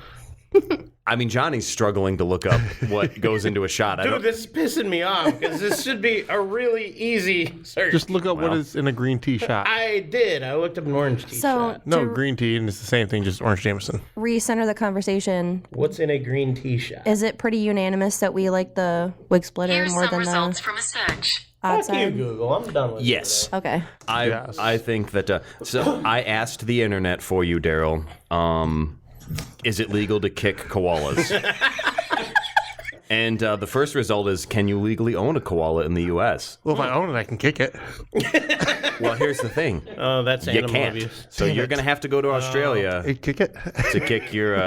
Speaker 2: I mean, Johnny's struggling to look up what goes into a shot.
Speaker 1: Dude, this is pissing me off because this should be a really easy search.
Speaker 3: Just look up what is in a green tea shot.
Speaker 1: I did. I looked up an orange tea
Speaker 4: So
Speaker 1: shot.
Speaker 3: No,
Speaker 4: to
Speaker 3: green tea, and it's the same thing, just orange Jameson.
Speaker 4: recenter the conversation,
Speaker 1: What's in a green tea shot?
Speaker 4: is it pretty unanimous that we like the wig splitter
Speaker 6: Here's
Speaker 4: more
Speaker 6: some
Speaker 4: than
Speaker 6: results
Speaker 4: the
Speaker 6: from a search.
Speaker 1: Fuck you,
Speaker 4: outside?
Speaker 1: Google. I'm done with
Speaker 2: Yes.
Speaker 4: Okay.
Speaker 2: I think that. So I asked the internet for you, Daryl. Is it legal to kick koalas? And the first result is, can you legally own a koala in the U.S.?
Speaker 3: Well, if I own it, I can kick it.
Speaker 2: Well, here's the thing.
Speaker 1: Oh, that's
Speaker 2: You
Speaker 1: animal
Speaker 2: can't.
Speaker 1: abuse.
Speaker 2: So you're going to have to go to Australia
Speaker 3: Hey, kick it.
Speaker 2: to kick your...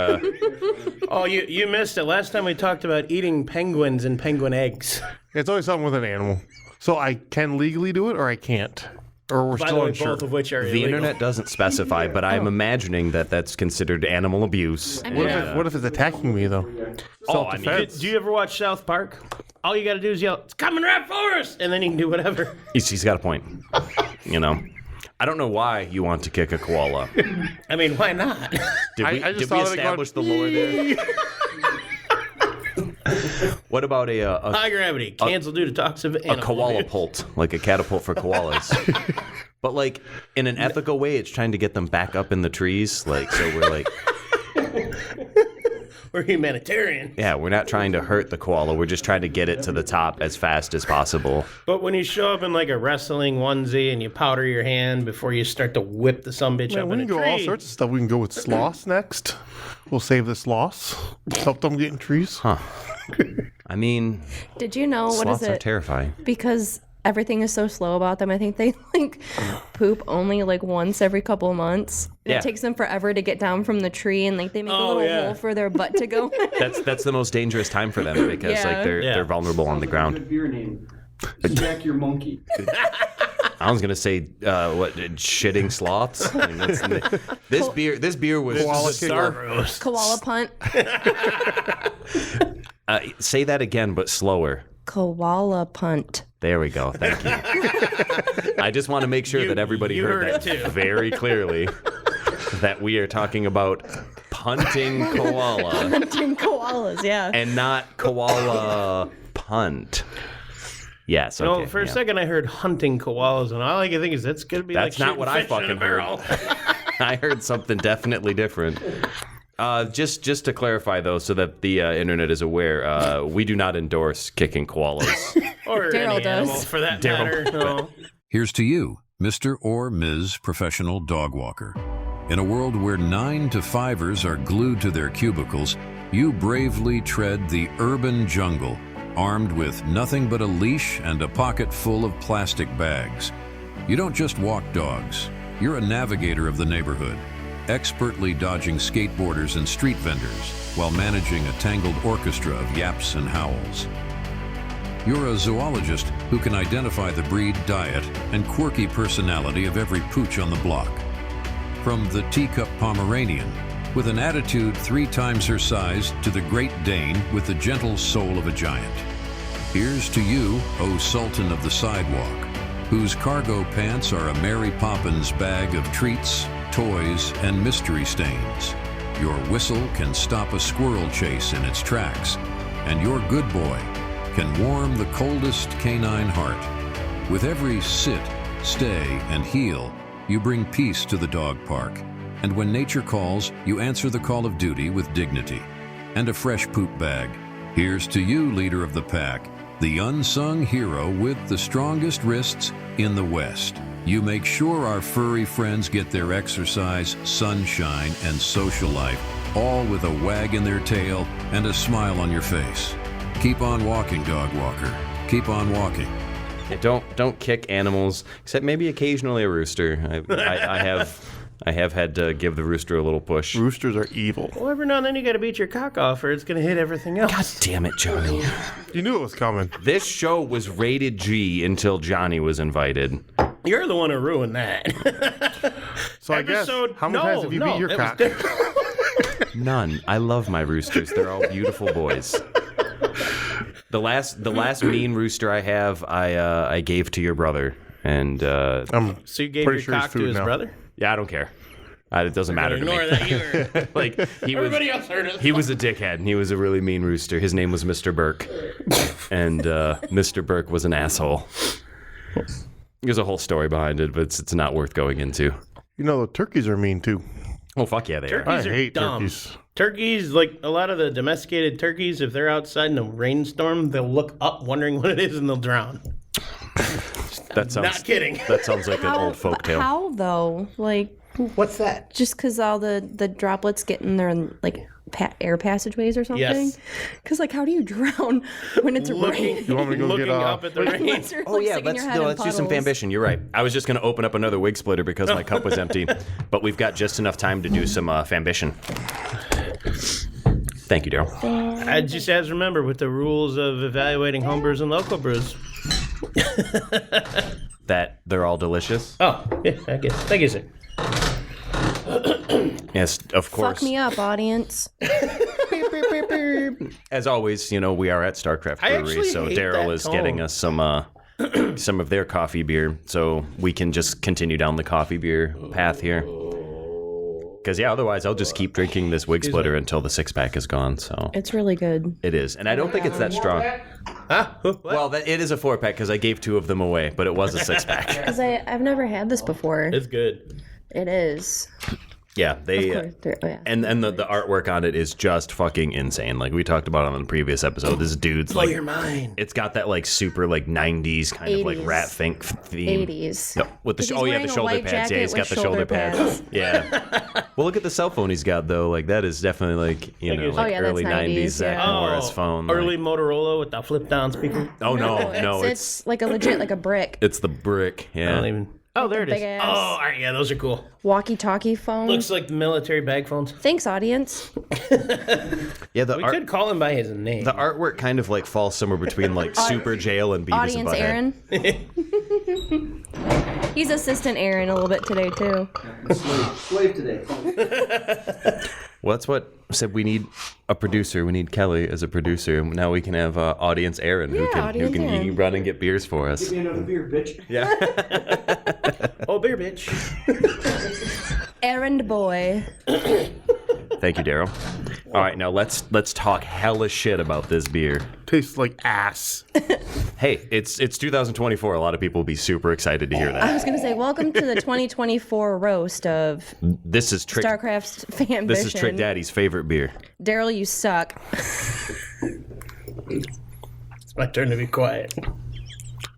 Speaker 1: Oh, you missed it. Last time we talked about eating penguins and penguin eggs.
Speaker 3: It's always something with an animal. So I can legally do it, or I can't. Or we're
Speaker 1: By the
Speaker 3: still
Speaker 1: way,
Speaker 3: unsure.
Speaker 1: both of which are
Speaker 2: The
Speaker 1: illegal.
Speaker 2: internet doesn't specify, but I'm imagining that that's considered animal abuse.
Speaker 3: What if it's attacking me, though?
Speaker 2: Oh, I mean,
Speaker 3: Self-defense.
Speaker 1: Do you ever watch South Park? All you got to do is yell, "It's coming right for us," and then you can do whatever.
Speaker 2: He's got a point. I don't know why you want to kick a koala.
Speaker 1: I mean, why not?
Speaker 2: Did we,
Speaker 3: I just
Speaker 2: did we
Speaker 3: thought it
Speaker 2: establish the lore there? What about a
Speaker 1: High gravity, canceled due to toxic animal
Speaker 2: koala
Speaker 1: abuse.
Speaker 2: pult, like a catapult for koalas? But like in an ethical way, it's trying to get them back up in the trees. Like, so we're like,
Speaker 1: We're humanitarian.
Speaker 2: yeah, we're not trying to hurt the koala. We're just trying to get it to the top as fast as possible.
Speaker 1: But when you show up in like a wrestling onesie and you powder your hand before you start to whip the sumbitch
Speaker 3: Man,
Speaker 1: up
Speaker 3: we
Speaker 1: in
Speaker 3: can
Speaker 1: a
Speaker 3: go
Speaker 1: tree.
Speaker 3: all sorts of stuff. We can go with sloths next. We'll save the sloths. Help them get in trees.
Speaker 2: Huh. I mean,
Speaker 4: Did you know what is
Speaker 2: sloths are
Speaker 4: it?
Speaker 2: terrifying.
Speaker 4: Because everything is so slow about them. I think they like poop only like once every couple of months. And
Speaker 2: Yeah.
Speaker 4: It takes them forever to get down from the tree, and like they make a little
Speaker 1: yeah.
Speaker 4: hole for their butt to go.
Speaker 2: That's the most dangerous time for them because
Speaker 4: Yeah.
Speaker 2: like they're vulnerable on the ground.
Speaker 7: Beer name. Jack your monkey.
Speaker 2: I was gonna say shitting sloths. I mean, this beer was
Speaker 3: Koala
Speaker 2: bizarre.
Speaker 3: kicker.
Speaker 4: Koala punt.
Speaker 2: Say that again, but slower.
Speaker 4: Koala punt.
Speaker 2: There we go. Thank you. I just want to make sure that everybody
Speaker 1: you
Speaker 2: heard
Speaker 1: heard
Speaker 2: that
Speaker 1: it too.
Speaker 2: very clearly. That we are talking about punting koala
Speaker 4: Punting koalas, yeah.
Speaker 2: and not koala punt. Yes. Okay.
Speaker 1: No, for a
Speaker 2: yeah.
Speaker 1: second I heard hunting koalas, and all I can think is that's gonna be
Speaker 2: That's
Speaker 1: like
Speaker 2: not what I
Speaker 1: shooting fish in a
Speaker 2: fucking heard.
Speaker 1: barrel.
Speaker 2: I heard something definitely different. Just to clarify, though, so that the internet is aware, we do not endorse kicking koalas.
Speaker 1: Or
Speaker 4: Daryl
Speaker 1: any animal,
Speaker 4: does.
Speaker 1: for that
Speaker 2: Daryl-
Speaker 1: matter. No.
Speaker 8: Here's to you, Mr. or Ms. Professional Dog Walker. In a world where 9-to-5ers are glued to their cubicles, you bravely tread the urban jungle, armed with nothing but a leash and a pocket full of plastic bags. You don't just walk dogs. You're a navigator of the neighborhood, expertly dodging skateboarders and street vendors while managing a tangled orchestra of yaps and howls. You're a zoologist who can identify the breed, diet, and quirky personality of every pooch on the block. From the teacup Pomeranian, with an attitude 3 times her size, to the Great Dane with the gentle soul of a giant. Here's to you, O Sultan of the Sidewalk, whose cargo pants are a Mary Poppins bag of treats, toys, and mystery stains. Your whistle can stop a squirrel chase in its tracks, and your good boy can warm the coldest canine heart. With every sit, stay, and heel, you bring peace to the dog park. And when nature calls, you answer the call of duty with dignity. And a fresh poop bag. Here's to you, leader of the pack, the unsung hero with the strongest wrists in the West. You make sure our furry friends get their exercise, sunshine, and social life, all with a wag in their tail and a smile on your face. Keep on walking, dog walker. Keep on walking.
Speaker 2: Yeah, don't kick animals, except maybe occasionally a rooster. I have I have had to give the rooster a little push.
Speaker 3: Roosters are evil.
Speaker 1: Well, every now and then you got to beat your cock off, or it's going to hit everything else.
Speaker 2: God damn it, Johnny.
Speaker 3: You knew it was coming.
Speaker 2: This show was rated G until Johnny was invited.
Speaker 1: You're the one who ruined that.
Speaker 3: So I guess, how many times have you beat your cock?
Speaker 2: None. I love my roosters. They're all beautiful boys. The last mean rooster I have, I gave to your brother, and
Speaker 1: So you gave your cock to his brother?
Speaker 2: yeah, I don't care. It doesn't matter to me.
Speaker 1: Ignore that. You were,
Speaker 2: Like
Speaker 1: everybody else heard it.
Speaker 2: he was a dickhead, and he was a really mean rooster. His name was Mr. Burke, and Mr. Burke was an asshole. There's a whole story behind it, but it's not worth going into.
Speaker 3: You know, the turkeys are mean too.
Speaker 2: Oh, fuck yeah, they are.
Speaker 3: I
Speaker 1: Turkeys are
Speaker 3: hate
Speaker 1: dumb.
Speaker 3: turkeys.
Speaker 1: Turkeys, like a lot of the domesticated turkeys, if they're outside in a rainstorm, they'll look up wondering what it is and they'll drown.
Speaker 2: That sounds,
Speaker 1: Not kidding.
Speaker 2: That sounds like an old folktale.
Speaker 4: How though? Like,
Speaker 1: What's that?
Speaker 4: just because all the droplets get in their like air passageways or something?
Speaker 1: Yes.
Speaker 4: Because like, how do you drown when it's raining?
Speaker 3: You want me to go
Speaker 1: Looking
Speaker 3: get
Speaker 1: up at the rain.
Speaker 4: Unless you're,
Speaker 2: Oh
Speaker 4: like,
Speaker 2: yeah,
Speaker 4: sticking your head in
Speaker 2: let's do some
Speaker 4: puddles.
Speaker 2: Fambition. You're right. I was just going to open up another wig splitter because my cup was empty, but we've got just enough time to do some Fambition. Thank you, Daryl.
Speaker 1: I just as remember with the rules of evaluating home brews and local brews.
Speaker 2: That they're all delicious.
Speaker 1: Oh, yeah, I guess it.
Speaker 2: Yes, of course.
Speaker 4: Fuck me up, audience.
Speaker 2: As always, we are at StarCraft
Speaker 1: I
Speaker 2: Brewery,
Speaker 1: actually
Speaker 2: so
Speaker 1: hate
Speaker 2: Daryl
Speaker 1: that
Speaker 2: is
Speaker 1: tone.
Speaker 2: getting us some of their coffee beer, so we can just continue down the coffee beer path here. Because otherwise I'll just keep drinking this wig splitter until the 6-pack is gone. So
Speaker 4: It's really good.
Speaker 2: it is, and I don't think it's that strong.
Speaker 1: Huh? What?
Speaker 2: Well, it is a 4-pack because I gave 2 of them away, but it was a 6-pack.
Speaker 4: Because I've never had this before.
Speaker 1: It's good.
Speaker 4: It is.
Speaker 2: Yeah, they
Speaker 4: Of course, oh, yeah.
Speaker 2: and the artwork on it is just fucking insane. Like we talked about on the previous episode, this dude's
Speaker 1: Blow
Speaker 2: like
Speaker 1: your mind.
Speaker 2: it's got that like super like 90s kind of like
Speaker 4: 80s.
Speaker 2: rat fink theme.
Speaker 4: 80s.
Speaker 2: No, with the
Speaker 4: He's
Speaker 2: the
Speaker 4: wearing a
Speaker 2: shoulder
Speaker 4: white
Speaker 2: pads. Yeah,
Speaker 4: jacket
Speaker 2: he's got
Speaker 4: with
Speaker 2: the shoulder
Speaker 4: shoulder
Speaker 2: pads.
Speaker 4: pads.
Speaker 2: Yeah. Well, look at the cell phone he's got though. Like that is definitely like
Speaker 1: Oh,
Speaker 4: yeah,
Speaker 2: early
Speaker 4: that's
Speaker 2: 90s
Speaker 4: 90s,
Speaker 2: Zach
Speaker 4: yeah.
Speaker 2: Morris phone.
Speaker 1: Early
Speaker 2: like,
Speaker 1: Motorola with the flip down speaker.
Speaker 2: oh no,
Speaker 4: it's like a legit like a brick.
Speaker 2: it's the brick.
Speaker 1: I
Speaker 2: Yeah.
Speaker 1: don't even. Oh, there it is.
Speaker 4: Big ass.
Speaker 1: Oh, all right, yeah, those are cool.
Speaker 4: Walkie-talkie phone.
Speaker 1: Looks like the military bag phones.
Speaker 4: Thanks, audience.
Speaker 2: Yeah, the
Speaker 1: We
Speaker 2: art,
Speaker 1: could call him by his name.
Speaker 2: the artwork kind of like falls somewhere between like Super Jail and Beavis and
Speaker 4: Audience
Speaker 2: Butthead.
Speaker 4: Aaron. He's assistant Aaron a little bit today too.
Speaker 7: Slave today.
Speaker 2: Well, that's what I said. We need a producer. We need Kelly as a producer. Now we can have audience Aaron who can
Speaker 4: audience Aaron.
Speaker 2: run and get beers for us.
Speaker 7: Give me another beer, bitch.
Speaker 2: Yeah.
Speaker 1: Oh, beer bitch.
Speaker 4: Errand boy.
Speaker 2: Thank you, Daryl. All right, now let's talk hella shit about this beer.
Speaker 3: Tastes like ass.
Speaker 2: Hey, it's 2024. A lot of people will be super excited to hear
Speaker 4: I
Speaker 2: that.
Speaker 4: was gonna say, welcome to the 2024 roast of
Speaker 2: This is Trick.
Speaker 4: StarCraft's Fanbition.
Speaker 2: This is Trick Daddy's favorite beer.
Speaker 4: Daryl, you suck.
Speaker 1: It's my turn to be quiet.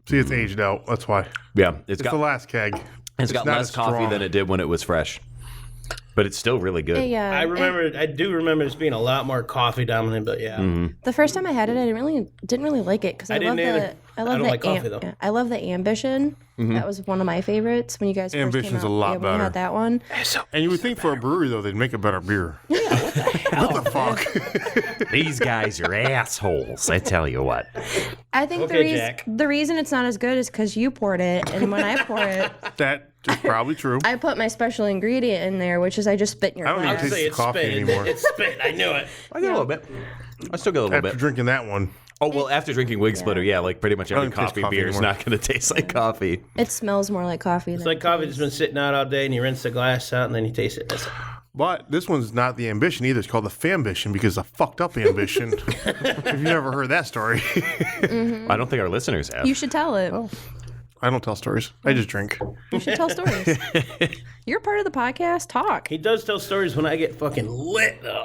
Speaker 3: See, it's aged out. That's why.
Speaker 2: Yeah,
Speaker 3: It's the last keg.
Speaker 2: it's got
Speaker 3: not
Speaker 2: less
Speaker 3: as
Speaker 2: coffee
Speaker 3: strong.
Speaker 2: than it did when it was fresh, but it's still really good.
Speaker 4: Yeah,
Speaker 1: I do remember this being a lot more coffee dominant, but yeah.
Speaker 4: the first time I had it, I didn't really like it because I love
Speaker 1: didn't either.
Speaker 4: I
Speaker 1: I
Speaker 4: love
Speaker 1: don't
Speaker 4: the
Speaker 1: like coffee, though.
Speaker 4: I love the Ambition. That was one of my favorites when you guys first
Speaker 3: Ambition's
Speaker 4: came out.
Speaker 3: a lot
Speaker 4: when you
Speaker 3: better.
Speaker 4: had that one.
Speaker 3: And you would think for a brewery, though, they'd make a better beer. What the fuck?
Speaker 2: These guys are assholes. I tell you what.
Speaker 4: I think
Speaker 1: Okay, Jack.
Speaker 4: the reason it's not as good is because you poured it, and when I pour it,
Speaker 3: That is probably true.
Speaker 4: I put my special ingredient in there, which is I just spit in your
Speaker 3: I don't even
Speaker 4: glass.
Speaker 3: taste
Speaker 1: Say
Speaker 3: the
Speaker 1: it's
Speaker 3: coffee
Speaker 1: spit.
Speaker 3: anymore.
Speaker 1: It's spit. I knew it.
Speaker 2: I get a little bit. I still get a little
Speaker 3: After
Speaker 2: bit.
Speaker 3: drinking that one.
Speaker 2: Oh, well, after drinking Wig Splitter, yeah, like pretty much every
Speaker 3: don't taste
Speaker 2: coffee
Speaker 3: coffee
Speaker 2: beer is
Speaker 3: anymore.
Speaker 2: not going to taste like coffee.
Speaker 4: It smells more like coffee.
Speaker 1: It's like coffee that's been sitting out all day, and you rinse the glass out, and then you taste it. That's it.
Speaker 3: But this one's not the Ambition either. It's called the Fambition because it's a fucked up ambition. If you've never heard that story.
Speaker 2: I don't think our listeners have.
Speaker 4: You should tell it.
Speaker 3: I don't tell stories. I just drink.
Speaker 4: You should tell stories. You're part of the podcast. Talk.
Speaker 1: He does tell stories when I get fucking lit, though.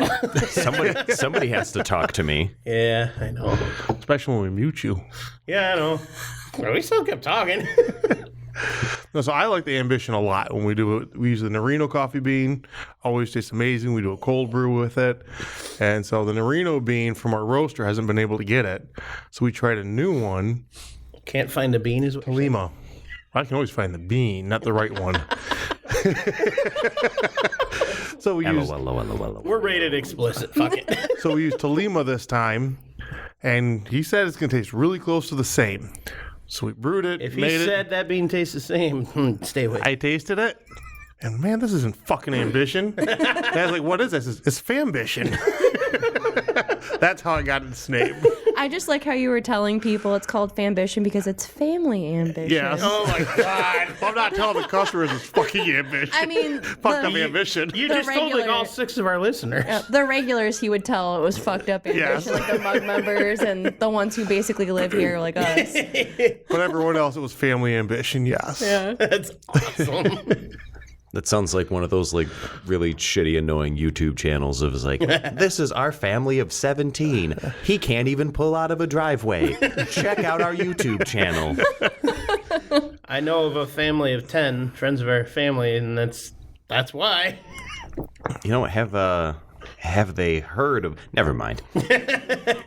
Speaker 2: Somebody has to talk to me.
Speaker 1: Yeah, I know.
Speaker 3: Especially when we mute you.
Speaker 1: Yeah, I know. But we still kept talking.
Speaker 3: No, so I like the Ambition a lot when we do it. We use the Narino coffee bean. Always tastes amazing. We do a cold brew with it. And so the Narino bean from our roaster hasn't been able to get it. So we tried a new one,
Speaker 1: Can't find the bean is what you're saying?
Speaker 3: Lima. I can always find the bean, not the right one. So we used
Speaker 1: We're rated explicit. Fuck it.
Speaker 3: so we used Tolima this time, and he said it's gonna taste really close to the same. So we brewed it.
Speaker 1: If he
Speaker 3: made
Speaker 1: said that bean tastes the same, stay away.
Speaker 3: I tasted it, and man, this isn't fucking ambition. And I was like, "What is this? It's fambition." That's how I got its name.
Speaker 4: I just like how you were telling people it's called Fambition because it's family ambition.
Speaker 3: Yes.
Speaker 1: Oh my god.
Speaker 3: I'm not telling the customers it's fucking ambition.
Speaker 4: I mean,
Speaker 3: fucked up ambition.
Speaker 1: You
Speaker 4: The
Speaker 1: just told like
Speaker 4: regular-
Speaker 1: all 6 of our listeners.
Speaker 4: the regulars he would tell it was fucked up ambition,
Speaker 3: Yes.
Speaker 4: like the mug members and the ones who basically live here like us.
Speaker 3: But everyone else, it was family ambition. Yes.
Speaker 4: Yeah.
Speaker 1: That's awesome.
Speaker 2: That sounds like one of those like really shitty, annoying YouTube channels of like, this is our family of 17. He can't even pull out of a driveway. Check out our YouTube channel.
Speaker 1: I know of a family of 10 friends of our family, and that's why.
Speaker 2: You know, have they heard of? Never mind.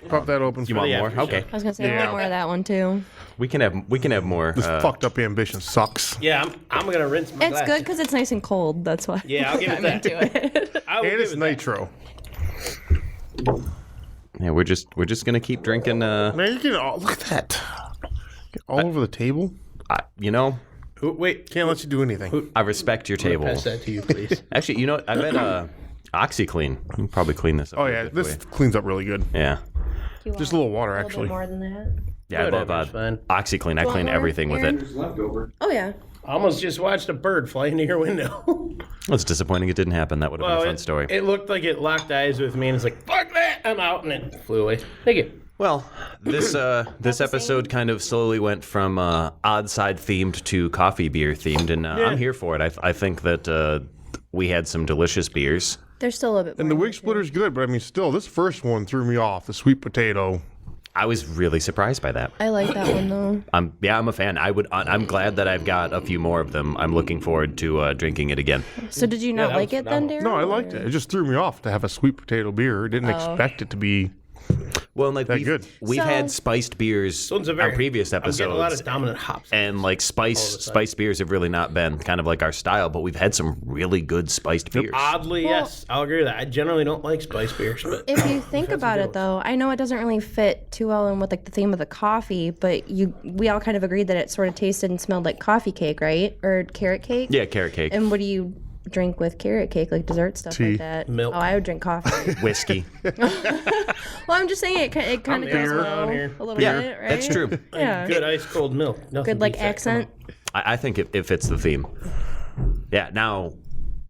Speaker 3: Pop that open.
Speaker 2: You want
Speaker 1: the
Speaker 2: more?
Speaker 1: after show.
Speaker 2: Okay,
Speaker 4: I was gonna say I
Speaker 3: Yeah.
Speaker 4: want more of that one too.
Speaker 2: we can have more.
Speaker 3: This fucked up ambition sucks.
Speaker 1: Yeah, I'm gonna rinse my
Speaker 4: It's
Speaker 1: glass.
Speaker 4: good because it's nice and cold. That's why.
Speaker 1: Yeah, I'll give it
Speaker 4: I'm
Speaker 1: that.
Speaker 4: into it.
Speaker 1: I will
Speaker 3: And
Speaker 1: give
Speaker 3: it's
Speaker 1: it that.
Speaker 3: nitro.
Speaker 2: Yeah, we're just gonna keep drinking.
Speaker 3: Man, you can look at that. Get all over the table.
Speaker 2: You know,
Speaker 1: Wait,
Speaker 3: Can't let you do anything.
Speaker 2: I respect your table.
Speaker 1: pass that to you, please.
Speaker 2: Actually, you know what? I bet OxyClean. You can probably clean this up.
Speaker 3: Oh
Speaker 2: real
Speaker 3: yeah,
Speaker 2: good
Speaker 3: this
Speaker 2: for you.
Speaker 3: cleans up really good.
Speaker 2: Yeah.
Speaker 3: Just a little water,
Speaker 4: A little
Speaker 3: actually.
Speaker 4: bit more than that.
Speaker 2: Yeah, I love
Speaker 1: Whatever, it's fine.
Speaker 2: OxyClean. I
Speaker 4: want
Speaker 2: clean
Speaker 4: more,
Speaker 2: everything with
Speaker 4: Aaron?
Speaker 2: it.
Speaker 7: There's leftover.
Speaker 4: Oh yeah.
Speaker 1: I almost just watched a bird fly into your window.
Speaker 2: Well, it's disappointing it didn't happen. That would have been a fun story.
Speaker 1: It looked like it locked eyes with me, and it's like, fuck that, I'm out, and it flew away. Thank you.
Speaker 2: Well, this episode kind of slowly went from odd side themed to coffee beer themed, and I'm here for it. I think that we had some delicious beers.
Speaker 4: There's still a little bit.
Speaker 3: And the wig splitter's good, but I mean, still, this first one threw me off. The sweet potato.
Speaker 2: I was really surprised by that.
Speaker 4: I like that one though.
Speaker 2: I'm a fan. I'm glad that I've got a few more of them. I'm looking forward to drinking it again.
Speaker 4: So did you not
Speaker 1: that
Speaker 4: like
Speaker 1: was
Speaker 4: it then, Darren?
Speaker 3: No, I liked it. It just threw me off to have a sweet potato beer. I didn't expect it to be.
Speaker 2: Well, like
Speaker 3: good.
Speaker 2: we've
Speaker 4: So-
Speaker 2: had spiced beers
Speaker 1: One's a
Speaker 2: on
Speaker 1: very-
Speaker 2: previous
Speaker 1: I'm getting a lot
Speaker 2: episodes.
Speaker 1: of dominant hops.
Speaker 2: And like spiced beers have really not been kind of like our style, but we've had some really good spiced beers.
Speaker 1: Oddly, yes, I'll agree with that. I generally don't like spice beers, but
Speaker 4: If you think about it, though, I know it doesn't really fit too well in with like the theme of the coffee, but we all kind of agreed that it sort of tasted and smelled like coffee cake, right? Or carrot cake.
Speaker 2: Yeah, carrot cake,
Speaker 4: And what do you drink with carrot cake, like dessert stuff
Speaker 3: Tea.
Speaker 4: like that?
Speaker 1: Milk.
Speaker 4: Oh, I would drink coffee.
Speaker 2: whiskey.
Speaker 4: Well, I'm just saying it kind of goes
Speaker 1: beer
Speaker 4: well
Speaker 1: around here.
Speaker 4: a little
Speaker 2: Yeah,
Speaker 4: bit, right?
Speaker 2: that's true.
Speaker 4: Yeah.
Speaker 1: good ice cold milk. Nothing
Speaker 4: Good like
Speaker 1: beats that.
Speaker 4: accent.
Speaker 2: I think it fits the theme. Yeah, now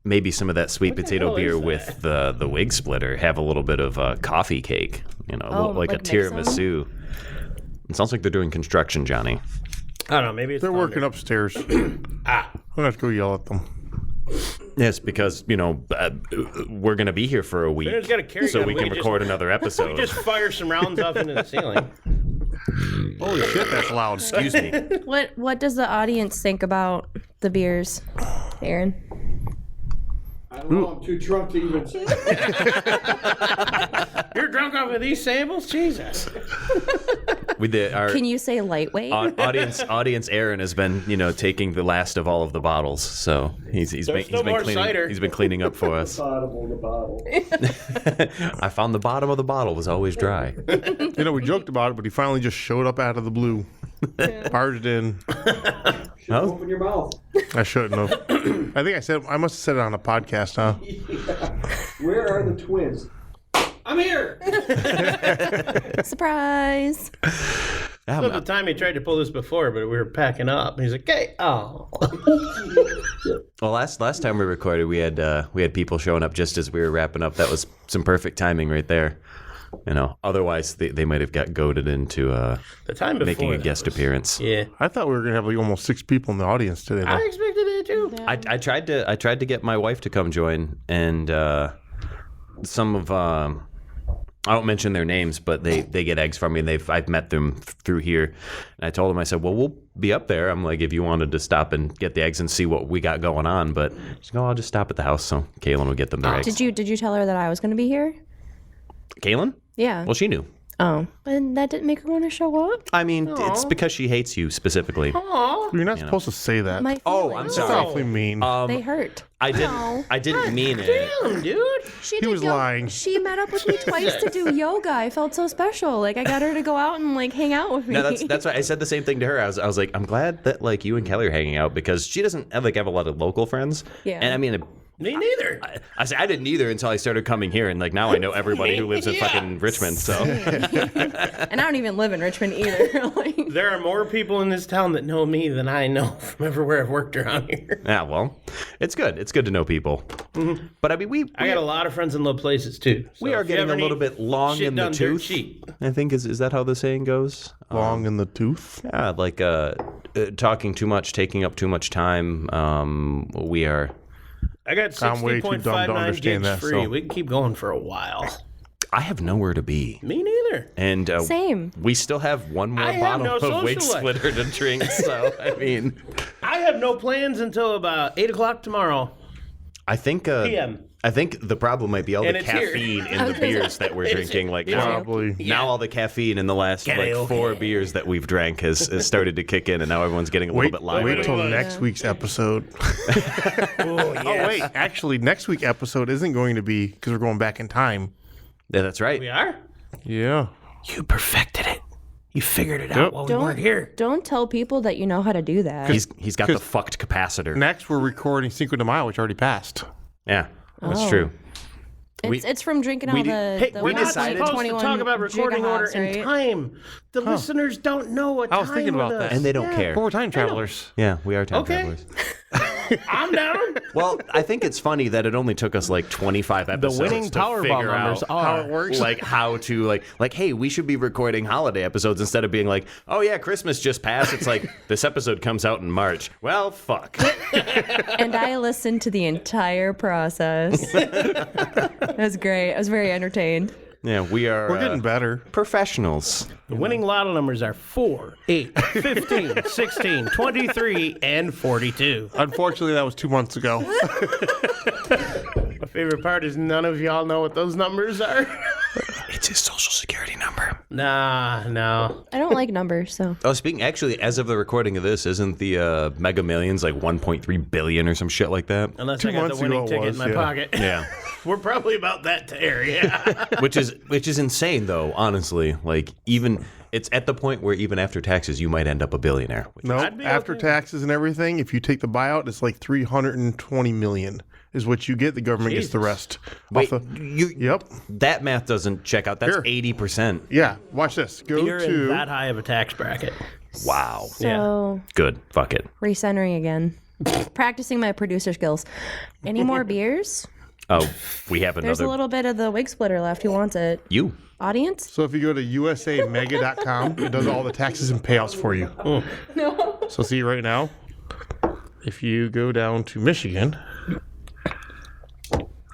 Speaker 2: maybe some of that sweet potato
Speaker 1: hell is
Speaker 2: beer
Speaker 1: that?
Speaker 2: with the wig splitter have a little bit of coffee cake, you know,
Speaker 4: Oh,
Speaker 2: like a
Speaker 4: like mix 'em?
Speaker 2: tiramisu. It sounds like they're doing construction, Johnny.
Speaker 1: I don't know. Maybe it's
Speaker 3: They're
Speaker 1: fun.
Speaker 3: working upstairs. I'm
Speaker 1: Ah,
Speaker 3: gonna have to go yell at them.
Speaker 2: Yes, because we're gonna be here for a week,
Speaker 1: Aaron's got a carry
Speaker 2: so
Speaker 1: gun.
Speaker 2: we can
Speaker 1: just-
Speaker 2: record another episode.
Speaker 1: Just fire some rounds up into the ceiling.
Speaker 3: Holy shit, that's loud.
Speaker 2: Excuse me.
Speaker 4: What does the audience think about the beers, Aaron?
Speaker 7: I don't know. I'm too drunk to even say.
Speaker 1: You're drunk off of these samples? Jesus.
Speaker 2: We did our
Speaker 4: Can you say lightweight?
Speaker 2: audience. Aaron has been taking the last of all of the bottles, so he's been
Speaker 1: still more
Speaker 2: cleaning.
Speaker 1: cider.
Speaker 2: He's been cleaning up for us.
Speaker 7: Bottom of the bottle.
Speaker 2: I found the bottom of the bottle was always dry.
Speaker 3: You know, we joked about it, but he finally just showed up out of the blue. Barged in.
Speaker 2: Oh,
Speaker 7: Open your mouth.
Speaker 3: I shouldn't have. I must have said it on a podcast, huh?
Speaker 7: Where are the twins? I'm here.
Speaker 4: Surprise!
Speaker 2: yeah,
Speaker 1: At the time he tried to pull this before, but we were packing up. He's like, "Hey, oh."
Speaker 2: well, last time we recorded, we had people showing up just as we were wrapping up. That was some perfect timing right there. Otherwise they might have got goaded into
Speaker 1: The time before
Speaker 2: making a
Speaker 1: that
Speaker 2: guest
Speaker 1: was-
Speaker 2: appearance.
Speaker 1: Yeah,
Speaker 3: I thought we were gonna have like almost 6 people in the audience today.
Speaker 1: I
Speaker 3: Though.
Speaker 1: expected it too.
Speaker 2: I tried to get my wife to come join, and some of I won't mention their names, but they get eggs from me, and I've met them through here. And I told them, I said, well, we'll be up there. I'm like, if you wanted to stop and get the eggs and see what we got going on, but she's like, oh, I'll just stop at the house. So Kaylin will get them their eggs.
Speaker 4: Did you tell her that I was going to be here?
Speaker 2: Kaylin?
Speaker 4: Yeah.
Speaker 2: Well, she knew.
Speaker 4: Oh, but that didn't make her want to show up?
Speaker 2: I mean, it's because she hates you specifically.
Speaker 3: You're not supposed to say that.
Speaker 4: My
Speaker 2: Oh,
Speaker 4: feelings.
Speaker 2: I'm
Speaker 3: That's
Speaker 2: sorry.
Speaker 3: awfully mean.
Speaker 4: They hurt.
Speaker 2: I didn't mean it.
Speaker 1: Damn, dude.
Speaker 4: She
Speaker 3: He
Speaker 4: did
Speaker 3: was lying.
Speaker 4: She met up with me twice to do yoga. I felt so special. Like I got her to go out and like hang out with me.
Speaker 2: No, that's why I said the same thing to her. I was like, I'm glad that like you and Kelly are hanging out because she doesn't have a lot of local friends.
Speaker 4: Yeah.
Speaker 2: And I mean,
Speaker 1: Me neither.
Speaker 2: I didn't either until I started coming here, and like now I know everybody who lives in fucking Richmond. So
Speaker 4: And I don't even live in Richmond either. Like,
Speaker 1: There are more people in this town that know me than I know from everywhere I've worked around here.
Speaker 2: yeah, well, it's good. It's good to know people. But I mean,
Speaker 1: I got a lot of friends in low places too. So
Speaker 2: we are
Speaker 1: if you
Speaker 2: getting a
Speaker 1: ever
Speaker 2: little
Speaker 1: need
Speaker 2: bit long
Speaker 1: shit
Speaker 2: in the
Speaker 1: done dirt
Speaker 2: tooth.
Speaker 1: cheap.
Speaker 2: I think is that how the saying goes?
Speaker 3: Long in the tooth.
Speaker 2: Yeah, like talking too much, taking up too much time. We are.
Speaker 1: I got
Speaker 3: I'm way too dumb to
Speaker 1: 60.59
Speaker 3: understand
Speaker 1: gigs
Speaker 3: that,
Speaker 1: free.
Speaker 3: so-
Speaker 1: We can keep going for a while.
Speaker 2: I have nowhere to be.
Speaker 1: Me neither.
Speaker 2: And
Speaker 4: Same.
Speaker 2: We still have one more
Speaker 1: I have
Speaker 2: bottle
Speaker 1: no
Speaker 2: of
Speaker 1: social
Speaker 2: Wig
Speaker 1: life.
Speaker 2: Splitter to drink. So I mean,
Speaker 1: I have no plans until about 8 o'clock tomorrow.
Speaker 2: I think
Speaker 1: PM.
Speaker 2: I think the problem might be all
Speaker 1: And
Speaker 2: the
Speaker 1: it's here.
Speaker 2: caffeine in the beers that we're drinking. Like now,
Speaker 3: Probably.
Speaker 2: now all the caffeine in the last
Speaker 1: Get it,
Speaker 2: like 4 beers that we've drank has started to kick in, and now everyone's getting a little bit lively.
Speaker 3: Wait till next week's episode.
Speaker 1: Oh,
Speaker 3: Oh, wait. Actually, next week's episode isn't going to be because we're going back in time.
Speaker 2: Yeah, that's right.
Speaker 1: We are?
Speaker 3: Yeah.
Speaker 1: You perfected it. You figured it out while we weren't here.
Speaker 4: Don't tell people that you know how to do that.
Speaker 2: He's got the fucked capacitor.
Speaker 3: Next, we're recording Cinco de Mayo, which already passed.
Speaker 2: Yeah, that's
Speaker 4: Oh.
Speaker 2: true.
Speaker 4: It's from drinking all
Speaker 2: we-
Speaker 4: the.
Speaker 1: Hey,
Speaker 4: the
Speaker 1: we're not
Speaker 2: decided-
Speaker 1: supposed to
Speaker 4: 21
Speaker 1: talk about recording order
Speaker 4: gigahobs,
Speaker 1: and
Speaker 4: right?
Speaker 1: time. The listeners don't know what time
Speaker 3: I was thinking about
Speaker 1: with
Speaker 3: that.
Speaker 1: us.
Speaker 2: And they don't care.
Speaker 3: But we're time travelers.
Speaker 2: Yeah, we are time
Speaker 1: Okay.
Speaker 2: travelers.
Speaker 1: I'm down.
Speaker 2: Well, I think it's funny that it only took us like 25 episodes
Speaker 1: winning
Speaker 2: to
Speaker 1: Powerball
Speaker 2: figure
Speaker 1: numbers
Speaker 2: out
Speaker 1: are-
Speaker 2: how it works. Like how to like, hey, we should be recording holiday episodes instead of being like, oh yeah, Christmas just passed. It's like this episode comes out in March. Well, fuck.
Speaker 4: And I listened to the entire process. It was great. I was very entertained.
Speaker 2: Yeah, we're
Speaker 3: We're getting better.
Speaker 2: professionals.
Speaker 1: The winning lotto numbers are 4, 8, 15, 16, 23, and 42.
Speaker 3: Unfortunately, that was 2 months ago.
Speaker 1: My favorite part is none of y'all know what those numbers are.
Speaker 2: It's his social security number.
Speaker 1: Nah, no.
Speaker 4: I don't like numbers, so.
Speaker 2: Oh, actually, as of the recording of this, isn't the Mega Millions like 1.3 billion or some shit like that?
Speaker 1: Unless
Speaker 3: 2
Speaker 1: I got the
Speaker 3: months
Speaker 1: winning
Speaker 3: ago it
Speaker 1: ticket
Speaker 3: was,
Speaker 1: in my
Speaker 3: yeah.
Speaker 1: pocket.
Speaker 2: Yeah.
Speaker 1: We're probably about that area.
Speaker 2: which is insane though, honestly. Like even it's at the point where even after taxes you might end up a billionaire.
Speaker 3: No,
Speaker 1: I'd be
Speaker 3: after
Speaker 1: okay.
Speaker 3: taxes and everything, if you take the buyout, it's like 320 million is what you get. The government gets the
Speaker 1: Jesus.
Speaker 3: rest.
Speaker 2: Wait,
Speaker 3: Off the-
Speaker 2: you
Speaker 3: Yep.
Speaker 2: that math doesn't check out. That's
Speaker 3: Here.
Speaker 2: 80%.
Speaker 3: Yeah. Watch this. Go
Speaker 1: You're in
Speaker 3: to.
Speaker 1: that high of a tax bracket.
Speaker 2: Wow.
Speaker 4: So,
Speaker 2: Good. Fuck it.
Speaker 4: recentering again. Practicing my producer skills. Any more beers?
Speaker 2: Oh, we have
Speaker 4: There's a
Speaker 2: another
Speaker 4: little bit of the wig splitter left. Who wants it?
Speaker 2: you.
Speaker 4: Audience?
Speaker 3: So if you go to usamega.com, it does all the taxes and payouts for you. No. So see right now, if you go down to Michigan,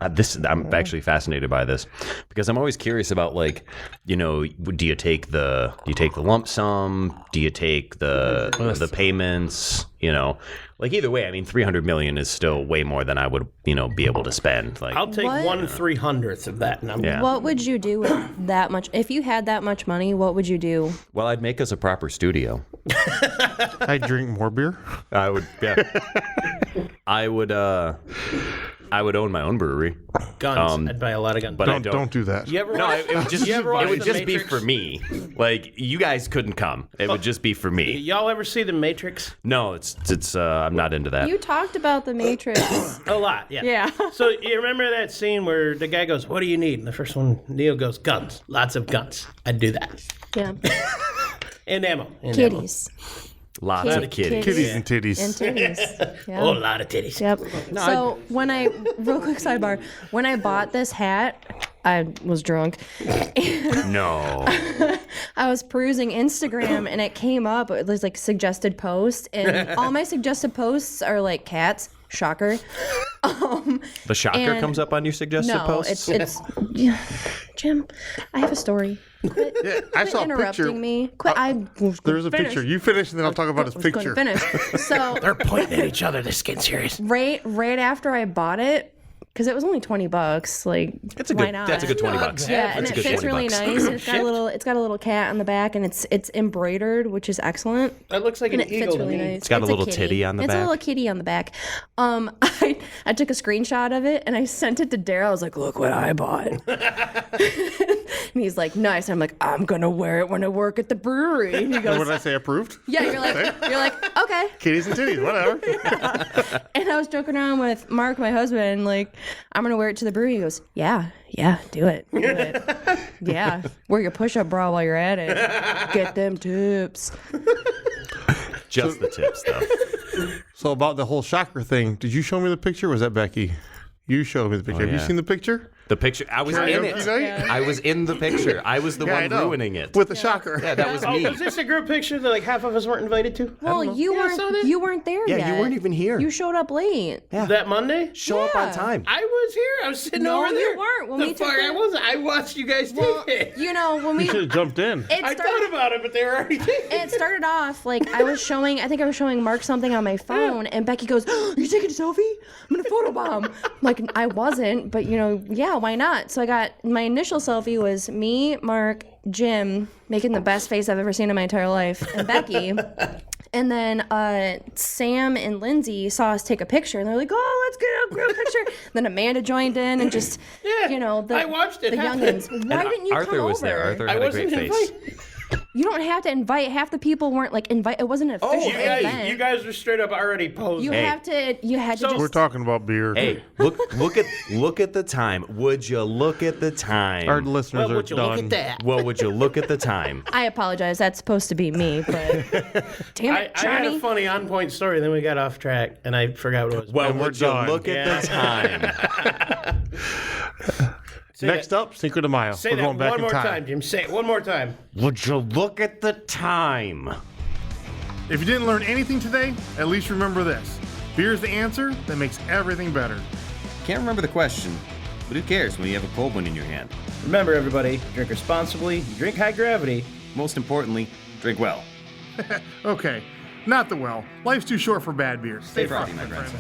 Speaker 2: I'm actually fascinated by this because I'm always curious about like, you know, do you take the lump sum? Do you take the payments? You know, like either way, I mean, 300 million is still way more than I would, you know, be able to spend. Like,
Speaker 1: I'll take
Speaker 4: What?
Speaker 1: 1/300th of that number.
Speaker 2: yeah.
Speaker 4: What would you do with that much? If you had that much money, what would you do?
Speaker 2: Well, I'd make us a proper studio.
Speaker 3: I drink more beer.
Speaker 2: I would, yeah. I would own my own brewery.
Speaker 1: Guns. I'd buy a lot of guns.
Speaker 2: But I
Speaker 3: Don't do that.
Speaker 1: You ever
Speaker 2: No,
Speaker 1: watch,
Speaker 2: it would just
Speaker 1: you ever watch
Speaker 2: it would
Speaker 1: The
Speaker 2: just be
Speaker 1: Matrix?
Speaker 2: for me. Like you guys couldn't come. It would just be for me.
Speaker 1: Y'all ever see The Matrix?
Speaker 2: No, it's I'm not into that.
Speaker 4: You talked about the Matrix.
Speaker 1: A lot, yeah.
Speaker 4: Yeah.
Speaker 1: So you remember that scene where the guy goes, "What do you need?" And the first one, Neo goes, "Guns, lots of guns." I'd do that.
Speaker 4: Yeah.
Speaker 1: And ammo. And
Speaker 4: Kitties.
Speaker 2: Lots of kitties.
Speaker 3: Kitties and titties.
Speaker 4: And titties. Yeah.
Speaker 1: ammo. Oh, a lot of titties.
Speaker 4: Yep. So when real quick sidebar, when I bought this hat, I was drunk.
Speaker 2: No.
Speaker 4: I was perusing Instagram and it came up. It was like suggested posts, and all my suggested posts are like cats. Shocker.
Speaker 2: The shocker
Speaker 4: And-
Speaker 2: comes up on your suggested
Speaker 4: No,
Speaker 2: posts?
Speaker 4: it's yeah. Jim, I have a story. Quit,
Speaker 3: Yeah, I saw a
Speaker 4: interrupting
Speaker 3: picture.
Speaker 4: me. Quit. I was
Speaker 3: There's a
Speaker 4: gonna
Speaker 3: picture.
Speaker 4: finish.
Speaker 3: You finish, and then I'll talk about his
Speaker 4: I was gonna
Speaker 3: picture.
Speaker 4: finish. So
Speaker 1: They're pointing at each other. This getting serious.
Speaker 4: right after I bought it, because it was only $20. Like, why not?
Speaker 2: That's a good $20.
Speaker 4: Yeah, and
Speaker 2: that's
Speaker 4: it
Speaker 2: a good
Speaker 4: fits really
Speaker 2: $20.
Speaker 4: nice. And it's got a little cat on the back, and it's embroidered, which is excellent.
Speaker 1: That looks like
Speaker 4: And
Speaker 1: an
Speaker 4: it
Speaker 1: eagle
Speaker 4: fits
Speaker 1: to
Speaker 4: really
Speaker 1: me.
Speaker 4: nice.
Speaker 2: It's got a little
Speaker 4: kitty.
Speaker 2: titty on the
Speaker 4: It's
Speaker 2: back.
Speaker 4: a little kitty on the back. I took a screenshot of it and I sent it to Daryl. I was like, look what I bought. And he's like, nice. I'm like, I'm gonna wear it when I work at the brewery. And he
Speaker 3: What
Speaker 4: goes,
Speaker 3: did I say? Approved?
Speaker 4: yeah. You're like, okay.
Speaker 3: Kitties and titties, whatever.
Speaker 4: And I was joking around with Mark, my husband, like, I'm gonna wear it to the brewery. He goes, yeah, do it. Yeah, wear your push-up bra while you're at it. Get them tips.
Speaker 2: Just the tips, though.
Speaker 3: So about the whole shocker thing, did you show me the picture? Or was that Becky? You showed me the picture. Have you
Speaker 2: yeah.
Speaker 3: seen the picture?
Speaker 2: The picture, I was in it.
Speaker 3: Karaoke night?
Speaker 2: I was in the picture. I was the
Speaker 3: Yeah, I
Speaker 2: one
Speaker 3: know.
Speaker 2: ruining it.
Speaker 3: With the shocker.
Speaker 2: Yeah, that was me.
Speaker 1: Was this a group picture that like half of us weren't invited to?
Speaker 4: Well, you weren't there
Speaker 2: Yeah,
Speaker 4: yet.
Speaker 2: you weren't even here.
Speaker 4: You showed up late.
Speaker 1: That Monday?
Speaker 2: Show up on
Speaker 4: Yeah.
Speaker 2: time.
Speaker 1: I was here. I was sitting
Speaker 4: No,
Speaker 1: over there.
Speaker 4: you weren't. When
Speaker 1: the
Speaker 4: we took
Speaker 1: fuck,
Speaker 4: the-
Speaker 1: I wasn't. I watched you guys
Speaker 4: Well,
Speaker 1: take it.
Speaker 4: you know, when we
Speaker 3: You should have jumped in.
Speaker 1: I thought about it, but they were already taking it.
Speaker 4: it started off like I was showing Mark something on my phone, and Becky goes, "Are you taking a selfie? I'm gonna photobomb." Like, I wasn't, but yeah, why not? So I got my initial selfie was me, Mark, Jim, making the best face I've ever seen in my entire life, and Becky. And then Sam and Lindsay saw us take a picture, and they're like, "Oh, let's get a group picture." Then Amanda joined in, and just
Speaker 1: I watched it
Speaker 4: the
Speaker 1: happen.
Speaker 4: youngins. Why didn't you
Speaker 2: Arthur
Speaker 4: come
Speaker 2: was
Speaker 4: over?
Speaker 2: there. Arthur
Speaker 1: I
Speaker 2: had a
Speaker 1: wasn't
Speaker 2: great face.
Speaker 1: invited.
Speaker 4: You don't have to invite. Half the people weren't like invite. It wasn't an official event.
Speaker 1: You guys were straight up already posing.
Speaker 4: You had to
Speaker 1: So-
Speaker 3: We're
Speaker 4: just.
Speaker 3: talking about beer.
Speaker 2: Hey, look at the time. Would you look at the time?
Speaker 3: Our listeners
Speaker 1: well,
Speaker 3: are
Speaker 1: would you
Speaker 3: done.
Speaker 1: look at that?
Speaker 2: Well, would you look at the time?
Speaker 4: I apologize. That's supposed to be me, but damn
Speaker 1: I
Speaker 4: it,
Speaker 1: had a
Speaker 4: Johnny.
Speaker 1: funny on-point story, then we got off track, and I forgot what it was.
Speaker 2: Well,
Speaker 3: And we're
Speaker 2: would you
Speaker 3: done.
Speaker 2: look at the time?
Speaker 1: Say
Speaker 3: Next
Speaker 1: that.
Speaker 3: up, Cinco de Mayo.
Speaker 1: Say
Speaker 3: We're
Speaker 1: that
Speaker 3: going back
Speaker 1: one
Speaker 3: in
Speaker 1: more
Speaker 3: time.
Speaker 1: time, Jim. Say it one more time.
Speaker 2: Would you look at the time?
Speaker 6: If you didn't learn anything today, at least remember this. Beer is the answer that makes everything better.
Speaker 9: Can't remember the question, but who cares when you have a cold one in your hand?
Speaker 1: Remember, everybody, drink responsibly, drink high gravity.
Speaker 9: Most importantly, drink well.
Speaker 6: Okay, not the well. Life's too short for bad beer.
Speaker 9: Stay frothy, my friends.